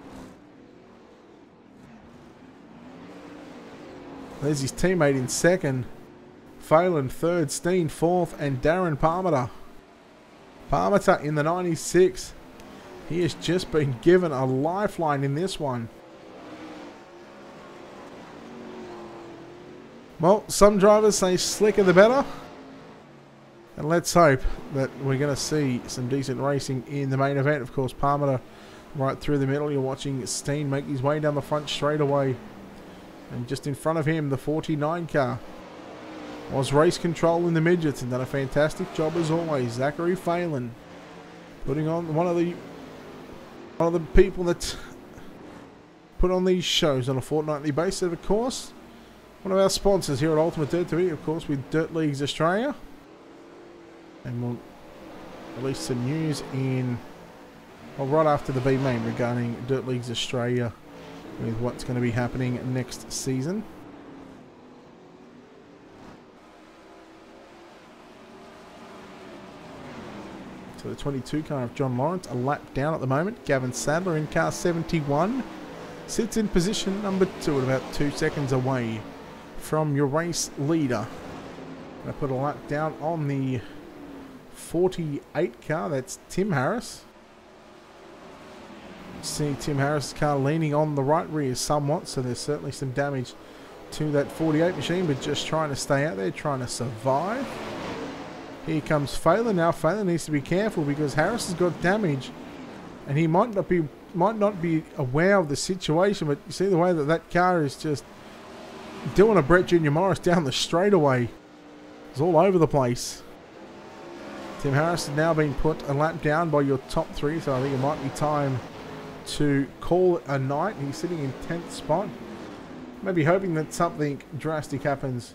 There's his teammate in 2nd. Phelan 3rd, Steen 4th, and Darren Parmenter. Parmenter in the 96. He has just been given a lifeline in this one. Well, some drivers say slicker the better. And let's hope that we're going to see some decent racing in the main event. Of course, Parmenter right through the middle. You're watching Steen make his way down the front straightaway. And just in front of him, the 49 car was Race Control in the midgets and done a fantastic job as always. Zachary Phelan putting on one of the people that put on these shows on a fortnightly basis, of course. One of our sponsors here at Ultimate Dirt TV, of course, with Dirt Leagues Australia. And we'll release some news in, well, right after the B main regarding Dirt Leagues Australia with what's going to be happening next season. So the 22 car of John Lawrence, a lap down at the moment. Gavin Sadler in car 71 sits in position number 2 at about 2 seconds away from your race leader. I put a lap down on the 48 car, that's Tim Harris. See Tim Harris' car leaning on the right rear somewhat, so there's certainly some damage to that 48 machine, but just trying to stay out there, trying to survive. Here comes Phelan now. Phelan needs to be careful because Harris has got damage. And he might not be aware of the situation, but you see the way that that car is just doing a Brett Junior Morris down the straightaway. It's all over the place. Tim Harris has now been put a lap down by your top three, so I think it might be time to call it a night. He's sitting in 10th spot. Maybe hoping that something drastic happens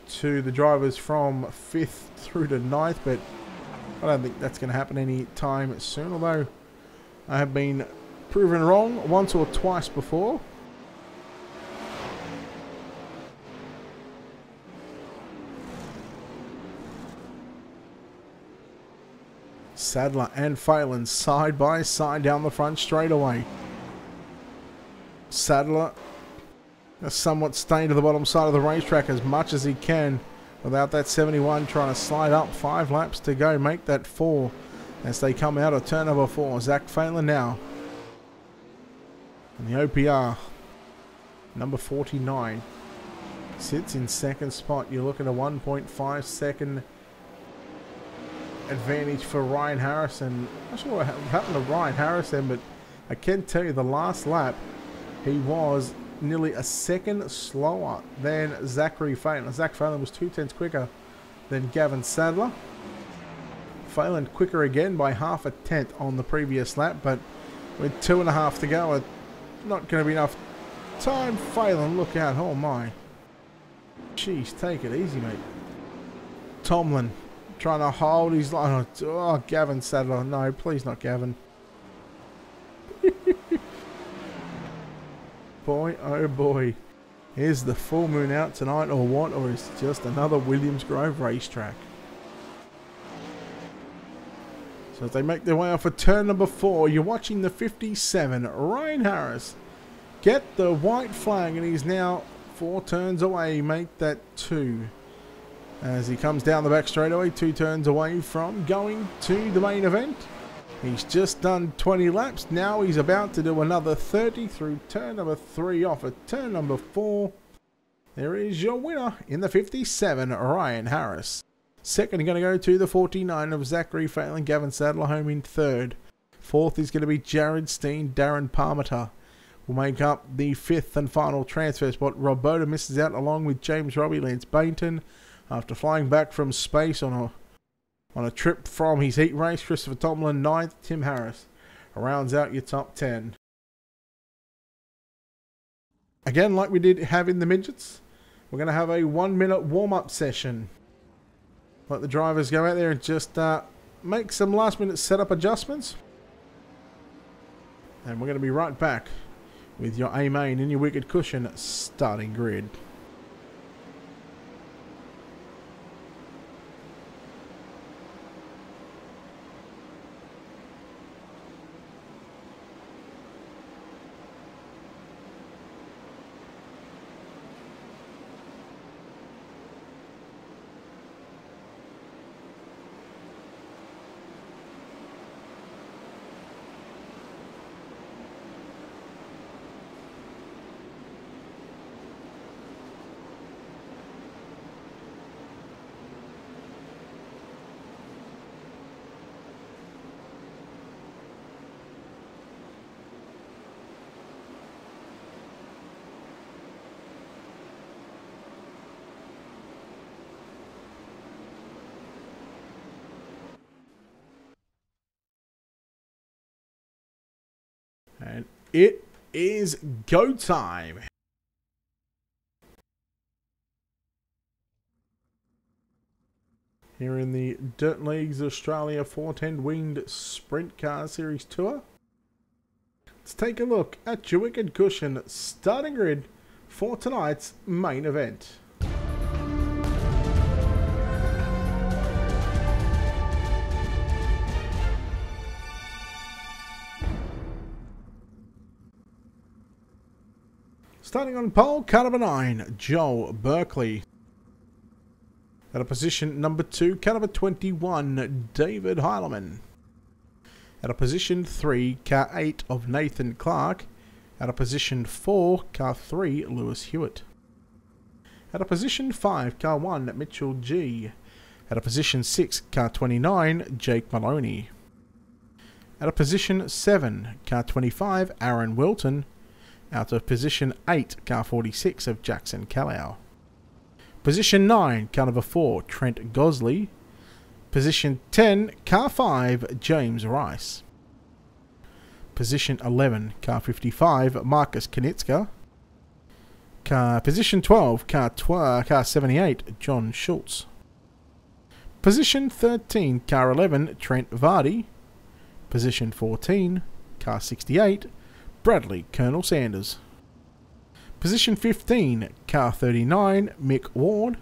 to the drivers from 5th through to 9th, but I don't think that's going to happen any time soon, although I have been proven wrong once or twice before. Sadler and Phelan side by side down the front straightaway. Sadler somewhat staying to the bottom side of the racetrack as much as he can without that 71 trying to slide up. 5 laps to go, make that 4 as they come out of turn number 4. Zach Phelan now. And the OPR, number 49, sits in 2nd spot. You're looking at a 1.5 second advantage for Ryan Harrison. I'm not sure what happened to Ryan Harrison, but I can tell you the last lap he was nearly a second slower than Zachary Phelan. Zach Phelan was 2/10 quicker than Gavin Sadler. Phelan quicker again by half a tenth on the previous lap, but with 2.5 to go, not going to be enough time. Phelan, look out. Oh my. Jeez, take it easy, mate. Tomlin trying to hold his line. Oh, Gavin Sadler. No, please not Gavin. Boy, oh boy. Is the full moon out tonight or what? Or is it just another Williams Grove racetrack? So as they make their way off of turn number 4, you're watching the 57, Ryan Harris, get the white flag, and he's now 4 turns away. Make that 2. As he comes down the back straightaway, 2 turns away from going to the main event. He's just done 20 laps. Now he's about to do another 30 through turn number 3 off at turn number 4. There is your winner in the 57, Ryan Harris. Second, going to go to the 49 of Zachary Phelan. Gavin Sadler home in 3rd. 4th is going to be Jared Steen. Darren Parmenter will make up the 5th and final transfer spot. Rob Boda misses out along with James Robbie. Lance Bainton, after flying back from space on a trip from his heat race. Christopher Tomlin 9th. Tim Harris rounds out your top 10. Again, like we did have in the midgets, we're going to have a 1-minute warm-up session. Let the drivers go out there and just make some last-minute setup adjustments. And we're going to be right back with your A-main and your wicked cushion starting grid. And it is go time. Here in the Dirt Leagues Australia 410 Winged Sprint Car Series Tour. Let's take a look at your wicked cushion starting grid for tonight's main event. Starting on pole, car number 9, Joel Berkeley. At a position number 2, car number 21, David Heileman. At a position 3, car 8 of Nathan Clark. At a position 4, car 3, Lewis Hewitt. At a position 5, car 1, Mitchell G. At a position 6, car 29, Jake Maloney. At a position 7, car 25, Aaron Wilton. Out of position 8, car 46 of Jackson Callow. Position 9, car number 4, Trent Gosley. Position 10, car 5, James Rice. Position 11, car 55, Marcus Knitzka. Position 12, car 78, John Schultz. Position 13, car 11, Trent Vardy. Position 14, car 68, Bradley Colonel Sanders. Position 15, car 39, Mick Ward.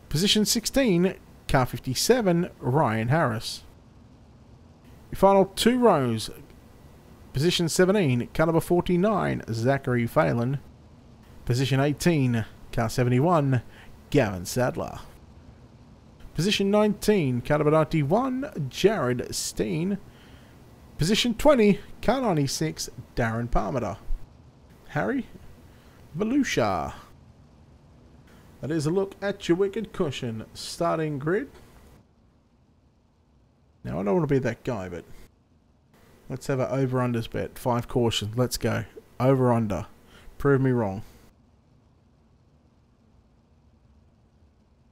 Position 16, car 57, Ryan Harris. Your final 2 rows. Position 17, car number 49, Zachary Phelan. Position 18, car 71, Gavin Sadler. Position 19, car number 91, Jared Steen. Position 20, car 96, Darren Palmer. Harry Volusia. That is a look at your wicked cushion starting grid. Now I don't want to be that guy, but let's have an over-unders bet. 5 cautions. Let's go. Over-under. Prove me wrong.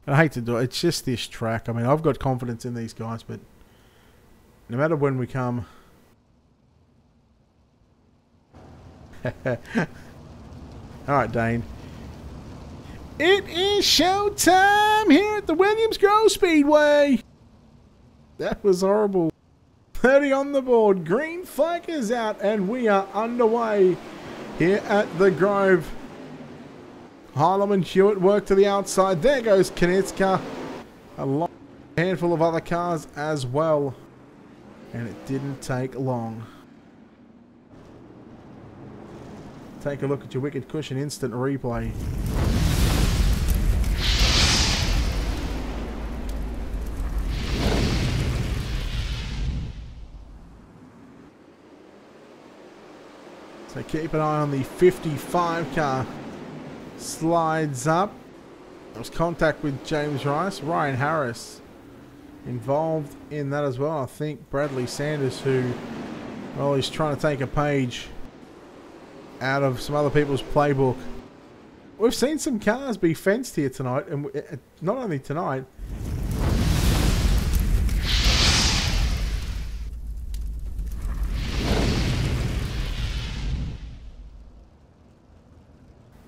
I hate to do it. It's just this track. I mean, I've got confidence in these guys, but no matter when we come... Alright, Dane. It is showtime here at the Williams Grove Speedway. That was horrible. 30 on the board. Green flag is out and we are underway here at the Grove. Harlem and Hewitt work to the outside. There goes Knitzka. A handful of other cars as well. And it didn't take long. Take a look at your wicked cushion instant replay. So keep an eye on the 55 car. Slides up. There was contact with James Rice. Ryan Harris involved in that as well. I think Bradley Sanders, who, well, he's trying to take a page out of some other people's playbook. We've seen some cars be fenced here tonight, and not only tonight.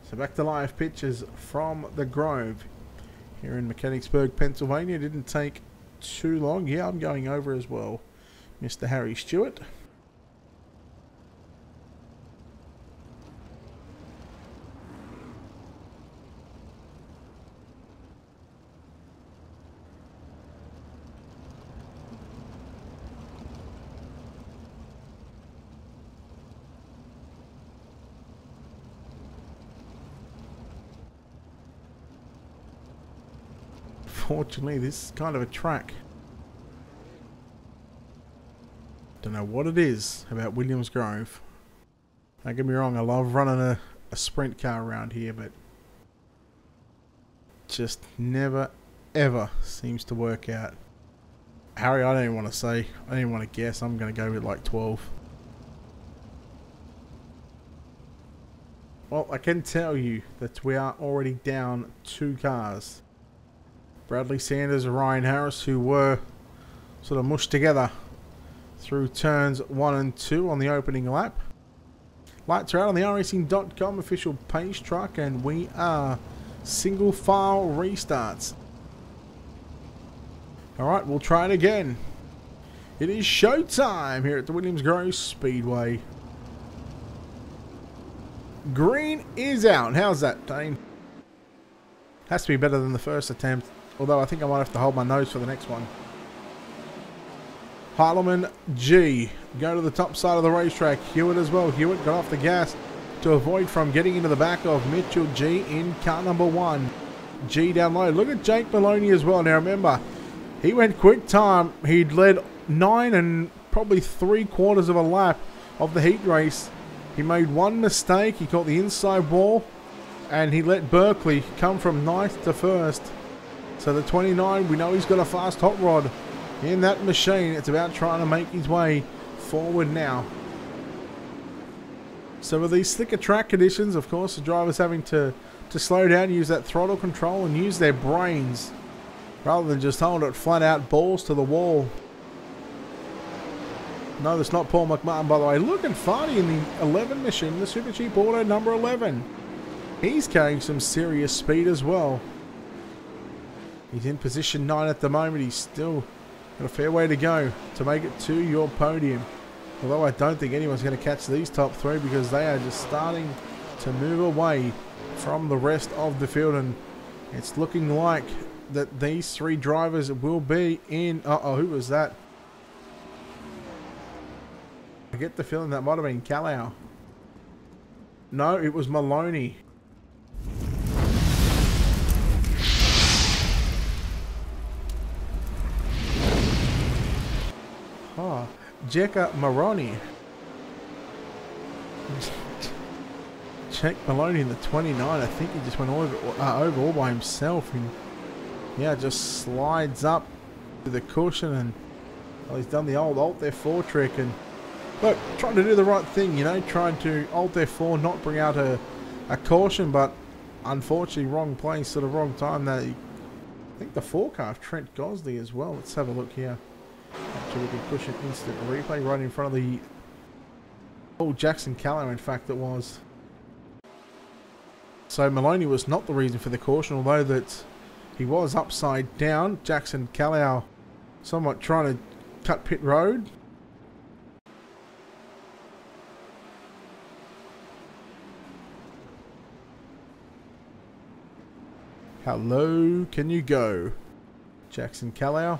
So back to live pictures from the Grove here in Mechanicsburg, Pennsylvania. Didn't take too long. Yeah, I'm going over as well. Mr. Harry Stewart. Fortunately, this is kind of a track. Don't know what it is about Williams Grove. Don't get me wrong, I love running a sprint car around here, but just never ever seems to work out. Harry, I don't even want to say, I don't even want to guess. I'm going to go with like 12. Well, I can tell you that we are already down 2 cars. Bradley Sanders and Ryan Harris, who were sort of mushed together through turns 1 and 2 on the opening lap. Lights are out on the iRacing.com official pace truck, and we are single file restarts. Alright, we'll try it again. It is showtime here at the Williams Grove Speedway. Green is out. How's that, Dane? Has to be better than the first attempt. Although I think I might have to hold my nose for the next one. Harleman G. Go to the top side of the racetrack. Hewitt as well. Hewitt got off the gas to avoid from getting into the back of Mitchell G in car number 1. G down low. Look at Jake Maloney as well. Now remember, he went quick time. He'd led 9 and probably 3/4 of a lap of the heat race. He made one mistake. He caught the inside wall and he let Berkeley come from 9th to 1st. So the 29, we know he's got a fast hot rod in that machine. It's about trying to make his way forward now. So with these slicker track conditions, of course, the driver's having to slow down, use that throttle control and use their brains rather than just hold it flat out balls to the wall. No, that's not Paul McMahon, by the way. Looking funny in the 11 machine, the Super Cheap Auto number 11. He's carrying some serious speed as well. He's in position 9 at the moment. He's still got a fair way to go to make it to your podium. Although I don't think anyone's going to catch these top 3 because they are just starting to move away from the rest of the field. And it's looking like that these 3 drivers will be in... Uh-oh, who was that? I get the feeling that might have been Callow. No, it was Maloney. Oh, Jekka Maroney. Check Maloney in the 29. I think he just went over all by himself. And yeah, just slides up to the cushion and well, he's done the old Alt F4 trick. And look, trying to do the right thing, you know, trying to Alt F4, not bring out a caution, but unfortunately wrong place, sort of wrong time. I think the 4 car, Trent Gosley as well. Let's have a look here. Actually, we can push an instant replay right in front of the... Oh, Jackson Callow, in fact, it was. So Maloney was not the reason for the caution, although that he was upside down. Jackson Callow somewhat trying to cut pit road. How low can you go, Jackson Callow?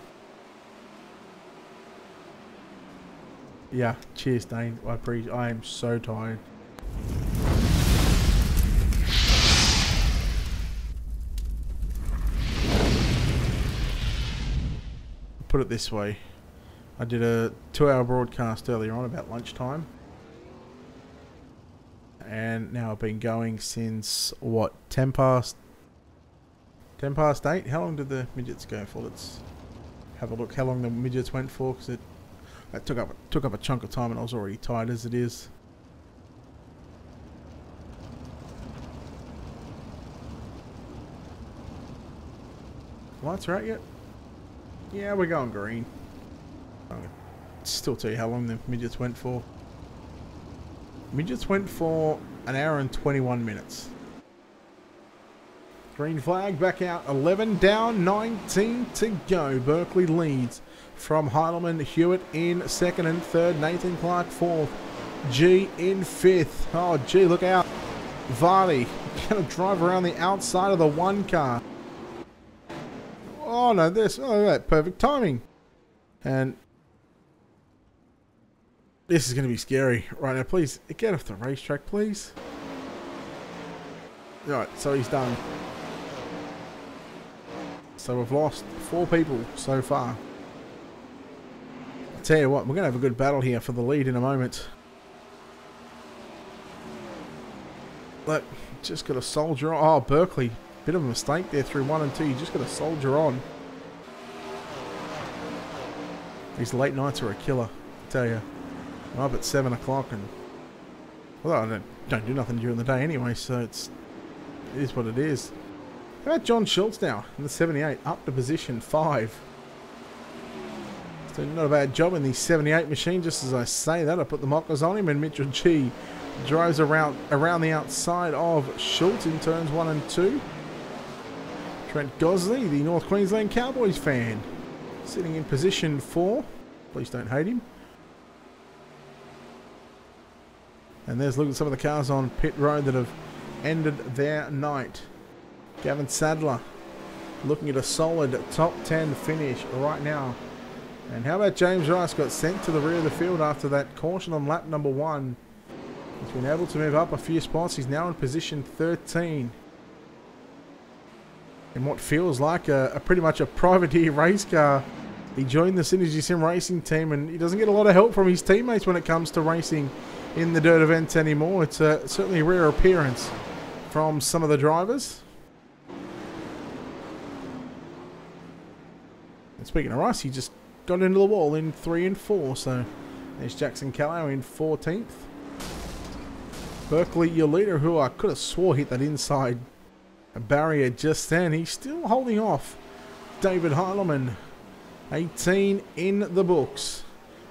Yeah, cheers, Dane. I am so tired. Put it this way. I did a 2-hour broadcast earlier on about lunchtime. And now I've been going since, what, 10 past 8? How long did the midgets go for? Let's have a look how long the midgets went for, because that took up a chunk of time and I was already tired as it is. Lights are out yet? Yeah, we're going green. I'll still tell you how long the midgets went for. Midgets went for an hour and 21 minutes. Green flag back out. 11 down, 19 to go. Berkeley leads from Heidelman. Hewitt in second and third. Nathan Clark fourth. G in fifth. Oh, gee, look out. Vardy going to drive around the outside of the 1 car. Oh, no, that perfect timing. And this is going to be scary. Right now, please, get off the racetrack, please. Alright, so he's done. So we've lost 4 people so far. I'll tell you what, we're going to have a good battle here for the lead in a moment. Look, just got to soldier on. Oh, Berkeley. Bit of a mistake there through 1 and 2. You just got to soldier on. These late nights are a killer, I tell you. I'm up at 7 o'clock and... Well, I don't do nothing during the day anyway, so it is what it is. How about John Schultz now in the 78, up to position 5. So not a bad job in the 78 machine. Just as I say that, I put the mockers on him, and Mitchell G drives around the outside of Schultz in turns 1 and 2. Trent Gosley, the North Queensland Cowboys fan, sitting in position 4. Please don't hate him. And there's a look at some of the cars on pit road that have ended their night. Gavin Sadler looking at a solid top 10 finish right now. And how about James Rice? Got sent to the rear of the field after that caution on lap number 1. He's been able to move up a few spots. He's now in position 13. In what feels like pretty much a privateer race car. He joined the Synergy Sim racing team, and he doesn't get a lot of help from his teammates when it comes to racing in the dirt events anymore. It's certainly a rare appearance from some of the drivers. And speaking of Rice, he just got into the wall in 3 and 4. So there's Jackson Callow in 14th. Berkeley, your leader, who I could have swore hit that inside barrier just then. He's still holding off David Heilemann. 18 in the books.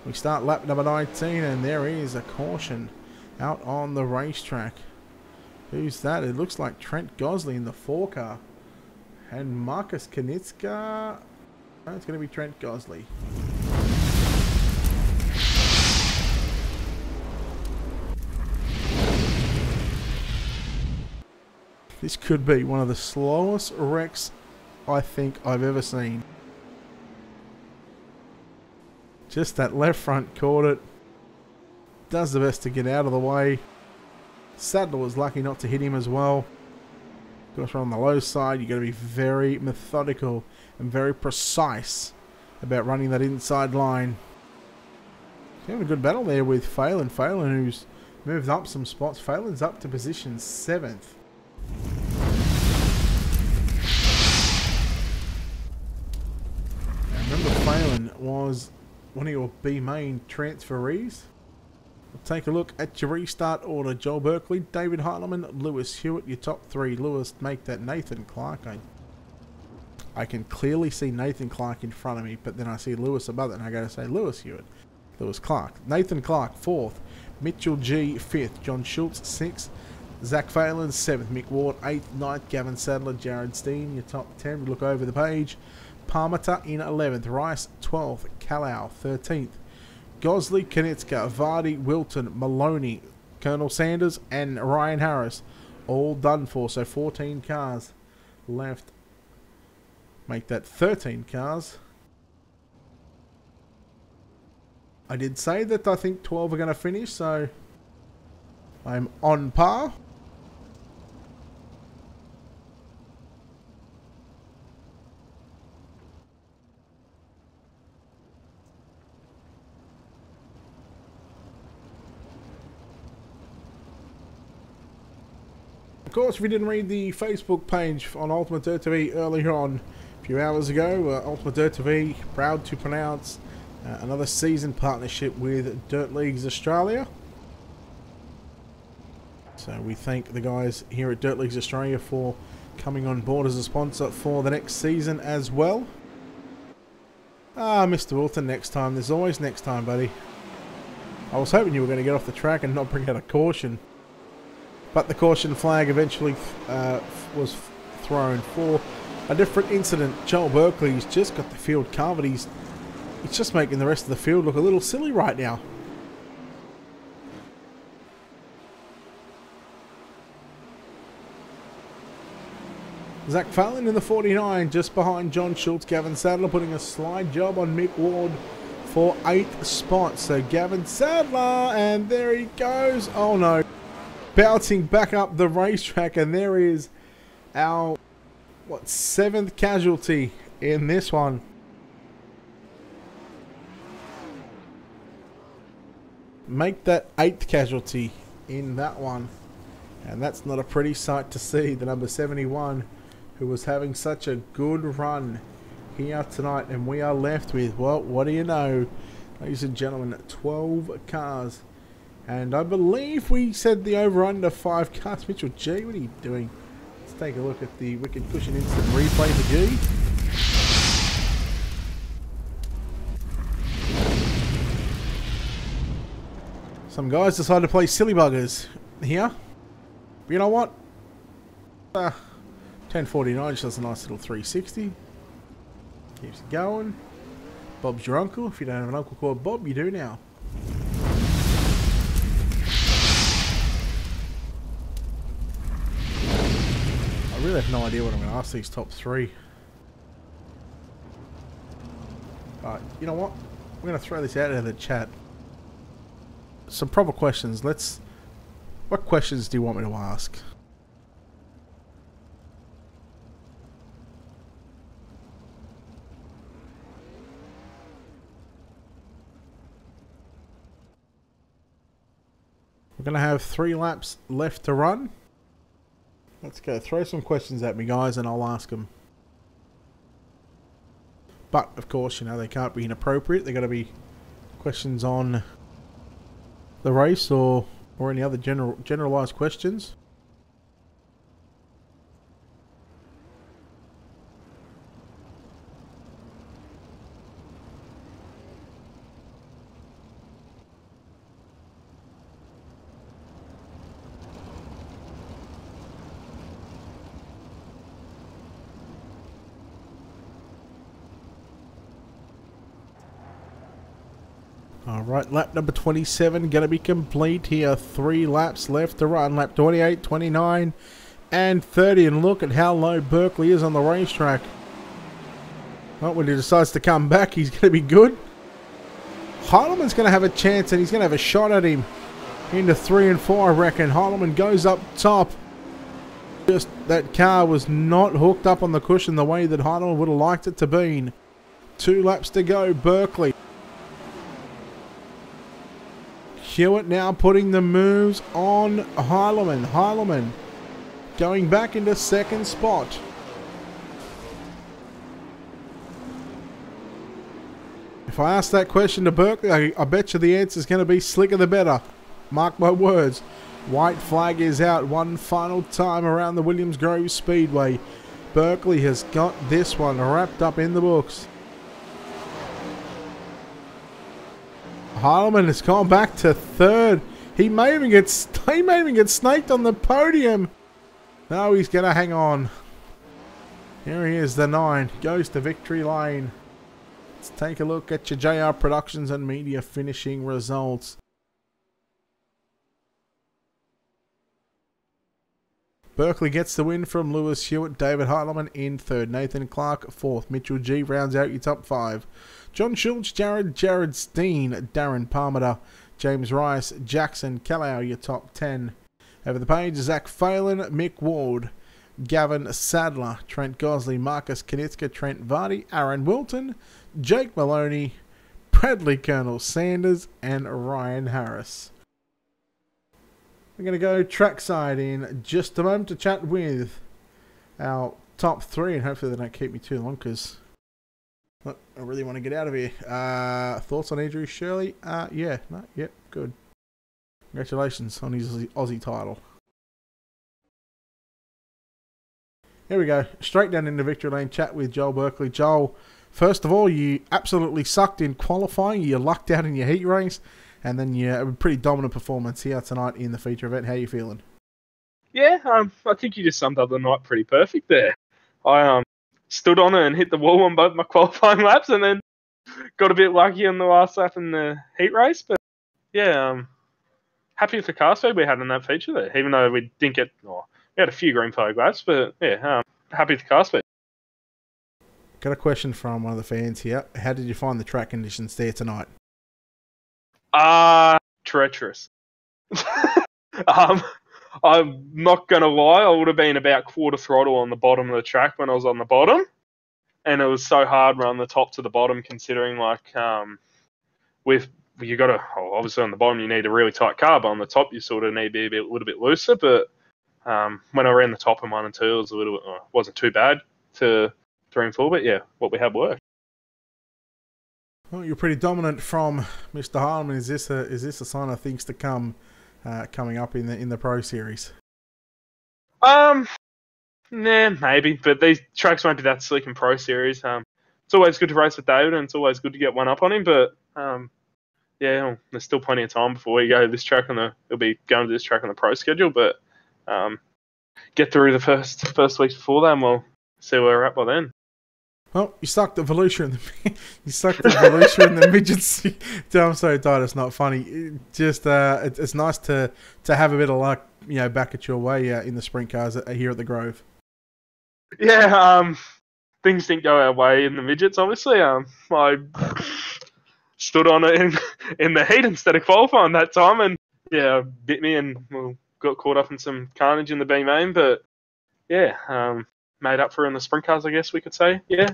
We start lap number 19, and there is a caution out on the racetrack. Who's that? It looks like Trent Gosley in the 4 car. And Marcus Knitska. Oh, it's going to be Trent Gosley. This could be one of the slowest wrecks I think I've ever seen. Just that left front caught it. Does the best to get out of the way. Sadler was lucky not to hit him as well. Of course, we're on the low side. You've got to be very methodical and very precise about running that inside line. Having a good battle there with Phelan. Phelan, who's moved up some spots. Phelan's up to position 7th. Now remember, Phelan was one of your B main transferees. We'll take a look at your restart order. Joel Berkeley, David Heilemann, Lewis Hewitt, your top 3. Lewis, make that Nathan Clark. I can clearly see Nathan Clark in front of me, but then I see Lewis above it, and I go to say Lewis Hewitt. Lewis Clark. Nathan Clark, 4th. Mitchell G, 5th. John Schultz, 6th. Zach Phelan, 7th. Mick Ward, 8th. 9th. Gavin Sadler, Jared Steen, your top 10. We look over the page. Parmenter in 11th. Rice, 12th. Callow, 13th. Gosley, Knitska, Vardy, Wilton, Maloney, Colonel Sanders, and Ryan Harris. All done for. So 14 cars left. Make that 13 cars. I did say that I think 12 are going to finish, so I'm on par. Of course, if you didn't read the Facebook page on Ultimate Dirt TV earlier on, a few hours ago, Ultimate Dirt TV, proud to pronounce another season partnership with Dirt Leagues Australia. So we thank the guys here at Dirt Leagues Australia for coming on board as a sponsor for the next season as well. Ah, Mr. Wilton, next time. There's always next time, buddy. I was hoping you were going to get off the track and not bring out a caution. But the caution flag eventually was thrown for a different incident. Joel Berkeley's just got the field covered. He's just making the rest of the field look a little silly right now. Zach Phelan in the 49, just behind John Schultz. Gavin Sadler putting a slide job on Mick Ward for 8th spot. So Gavin Sadler, and there he goes. Oh no. Bouncing back up the racetrack, and there is our 7th casualty in this one. Make that 8th casualty in that one, and that's not a pretty sight to see. The number 71, who was having such a good run here tonight, and we are left with, well, what do you know, ladies and gentlemen, 12 cars. And I believe we said the over-under 5 cars. Mitchell G, what are you doing? Let's take a look at the Wicked Cushion Instant Replay for G. Some guys decided to play silly buggers here. But you know what? 1049 just does a nice little 360. Keeps it going. Bob's your uncle. If you don't have an uncle called Bob, you do now. I really have no idea what I'm going to ask these top 3. Alright, you know what? We're going to throw this out of the chat. Some proper questions. What questions do you want me to ask? We're going to have 3 laps left to run. Let's go. Throw some questions at me, guys, and I'll ask them. But, of course, you know, they can't be inappropriate. They've got to be questions on the race or any other generalised questions. Alright, lap number 27 going to be complete here. 3 laps left to run. Lap 28, 29 and 30. And look at how low Berkeley is on the racetrack. Well, when he decides to come back, he's going to be good. Heileman's going to have a chance and he's going to have a shot at him into 3 and 4, I reckon. Heileman goes up top. Just that car was not hooked up on the cushion the way that Heileman would have liked it to be. 2 laps to go, Berkeley. Hewitt now putting the moves on Heileman. Heileman going back into 2nd spot. If I ask that question to Berkeley, I bet you the answer is going to be slicker the better. Mark my words. White flag is out one final time around the Williams Grove Speedway. Berkeley has got this one wrapped up in the books. Heileman has gone back to 3rd. He may even get snaked on the podium. No, he's going to hang on. Here he is, the 9. Goes to victory lane. Let's take a look at your JR Productions and Media finishing results. Berkeley gets the win from Lewis Hewitt. David Heileman in 3rd. Nathan Clark 4th. Mitchell G rounds out your top 5. John Schultz, Jared Steen, Darren Palmer, James Rice, Jackson Callow, your top 10. Over the page, Zach Phelan, Mick Ward, Gavin Sadler, Trent Gosley, Marcus Kanitzka, Trent Vardy, Aaron Wilton, Jake Maloney, Bradley Colonel Sanders, and Ryan Harris. We're going to go trackside in just a moment to chat with our top 3, and hopefully they don't keep me too long because I really want to get out of here. Thoughts on Andrew Shirley? Yep, good. Congratulations on his Aussie title. Here we go. Straight down into victory lane, chat with Joel Berkeley. Joel, first of all, you absolutely sucked in qualifying. You lucked out in your heat race. And then you had a pretty dominant performance here tonight in the feature event. How are you feeling? Yeah, I think you just summed up the night pretty perfect there. I stood on it and hit the wall on both my qualifying laps, and then got a bit lucky on the last lap in the heat race. But yeah, happy with the car speed we had in that feature there. Even though we didn't get, we had a few green flag laps, but yeah, happy with the car speed. Got a question from one of the fans here. How did you find the track conditions there tonight? Treacherous. I'm not going to lie, I would have been about quarter throttle on the bottom of the track when I was on the bottom. And it was so hard running the top to the bottom considering you got to, obviously on the bottom you need a really tight car, but on the top you sort of need to be a little bit looser. But when I ran the top in 1 and 2, it was wasn't too bad to 3 and 4, but yeah, what we had worked. Well, you're pretty dominant from Mr. Heileman. Is this a sign of things to come coming up in the Pro Series? Nah, maybe, but these tracks won't be that slick in Pro Series. It's always good to race with David, and it's always good to get one up on him. But yeah, there's still plenty of time before we go to this track it'll be going to this track on the Pro schedule. But get through the first weeks before that, and we'll see where we're at by then. Well, you sucked at Volusia in the midgets. I'm sorry, Dad, it's not funny. It's nice to have a bit of luck, back at your way in the sprint cars here at the Grove. Yeah, things didn't go our way in the midgets. Obviously, I stood on it in the heat instead of qualifying that time, and yeah, bit me and got caught up in some carnage in the B main. But yeah, made up for in the sprint cars, I guess we could say. Yeah.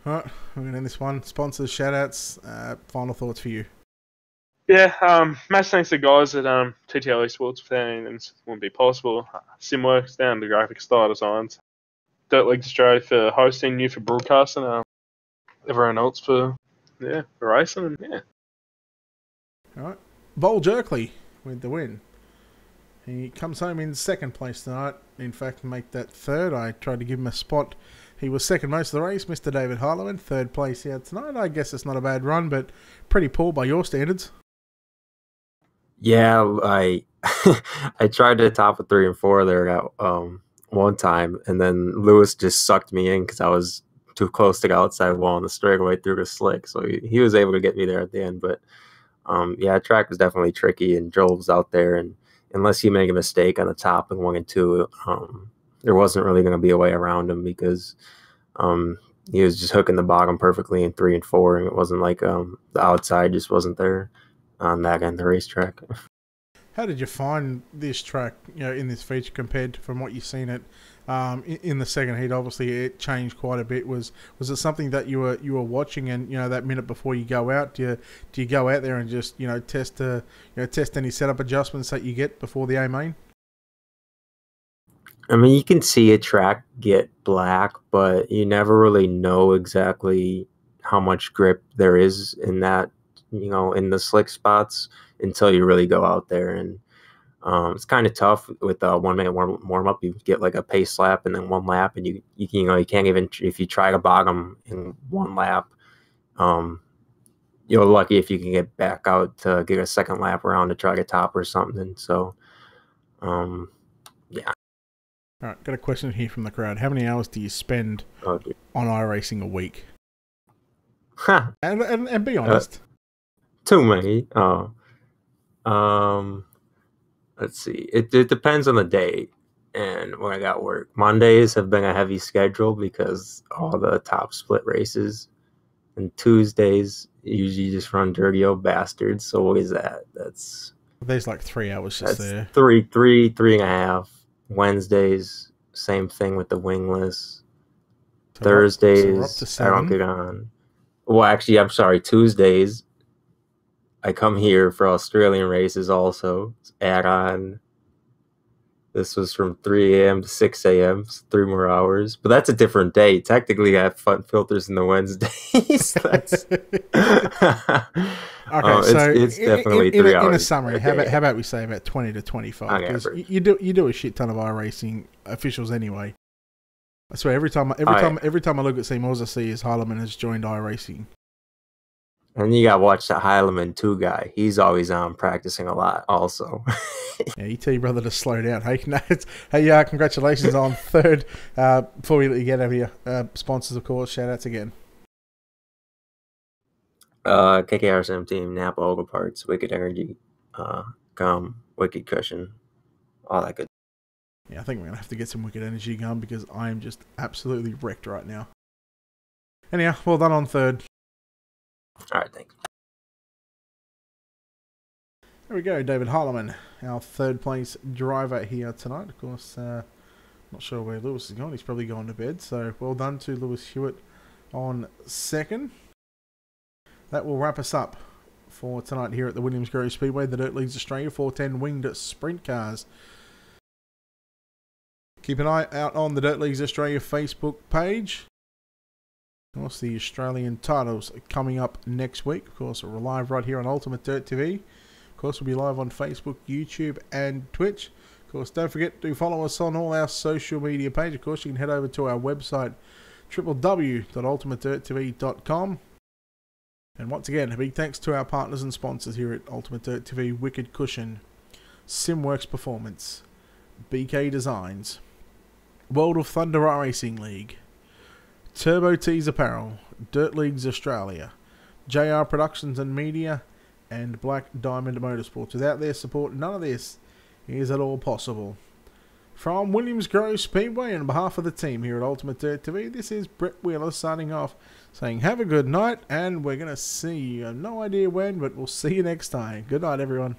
All right, we're going to end this one. Sponsors, shout-outs, final thoughts for you. Yeah, massive thanks to the guys at TTL Esports for that, and it wouldn't be possible. Simworks down to graphic style designs. Dirt Leagues Australia for hosting, you for broadcasting. everyone else for racing. And yeah. All right. Bowl Jerkley with the win. He comes home in second place tonight. In fact, make that third. I tried to give him a spot. He was second most of the race. Mr. David Harleman, third place here tonight. I guess it's not a bad run, but pretty poor by your standards. Yeah, I I tried to top of 3 and 4 there at one time, and then Lewis just sucked me in because I was too close to the outside wall on the straightaway through the slick. So he was able to get me there at the end. But yeah, track was definitely tricky, and Joel was out there, and unless he made a mistake on the top in 1 and 2, there wasn't really going to be a way around him because he was just hooking the bottom perfectly in 3 and 4, and it wasn't like the outside just wasn't there on that end of the racetrack. How did you find this track, in this feature compared to from what you've seen it in the second heat? Obviously, it changed quite a bit. Was it something that you were watching, and that minute before you go out, do you go out there and just test any setup adjustments that you get before the A main? I mean, you can see a track get black, but you never really know exactly how much grip there is in that, in the slick spots until you really go out there. And it's kind of tough with a 1 minute warm up. You get like a pace lap and then 1 lap, and you can't even, if you try to bottom in 1 lap, you're lucky if you can get back out to get a second lap around to try to top or something. So, yeah. All right, got a question here from the crowd. How many hours do you spend on iRacing a week? And be honest. Too many. Let's see. It depends on the day and when I got work. Mondays have been a heavy schedule because all the top split races. And Tuesdays usually just run dirty old bastards. So what is that? There's like 3 hours just there. Three and a half. Wednesdays, same thing with the wingless. So Thursdays, I don't get on. Well, actually, I'm sorry. Tuesdays, I come here for Australian races also. Add on. This was from 3 a.m. to 6 a.m. 3 more hours. But that's a different day. Technically, I have fun filters in the Wednesdays. Okay, so it's definitely 3 hours. In a summary, how about we say about 20 to 25? Because you do a shit ton of iRacing officials anyway. I swear every time I look at Seymour's, I see is Heilemann has joined iRacing. And you got to watch that Heilemann 2 guy. He's always on practicing a lot also. Yeah, you tell your brother to slow down. Hey, congratulations on third. Before we let you get over here, sponsors, of course, shout outs again. KKRSM team, Napa Oval Parts, Wicked Energy, Gum, Wicked Cushion, all that good. Yeah, I think we're going to have to get some Wicked Energy gum because I am just absolutely wrecked right now. Anyhow, well done on third. All right, thanks. There we go, David Heilemann, our third place driver here tonight. Of course, not sure where Lewis is gone. He's probably gone to bed. So well done to Lewis Hewitt on second. That will wrap us up for tonight here at the Williams Grove Speedway, the Dirt Leagues Australia 410 winged sprint cars. Keep an eye out on the Dirt Leagues Australia Facebook page. Of course, the Australian titles are coming up next week. Of course, we're live right here on Ultimate Dirt TV. Of course, we'll be live on Facebook, YouTube, and Twitch. Of course, don't forget to follow us on all our social media pages. Of course, you can head over to our website, www.ultimatedirttv.com. And once again, a big thanks to our partners and sponsors here at Ultimate Dirt TV, Wicked Cushion, Simworks Performance, BK Designs, World of Thunder Racing League, Turbo Tees Apparel, Dirt Leagues Australia, JR Productions and Media, and Black Diamond Motorsports. Without their support, none of this is at all possible. From Williams Grove Speedway, and on behalf of the team here at Ultimate Dirt TV, this is Brett Wheeler signing off, saying have a good night, and we're going to see you. I have no idea when, but we'll see you next time. Good night, everyone.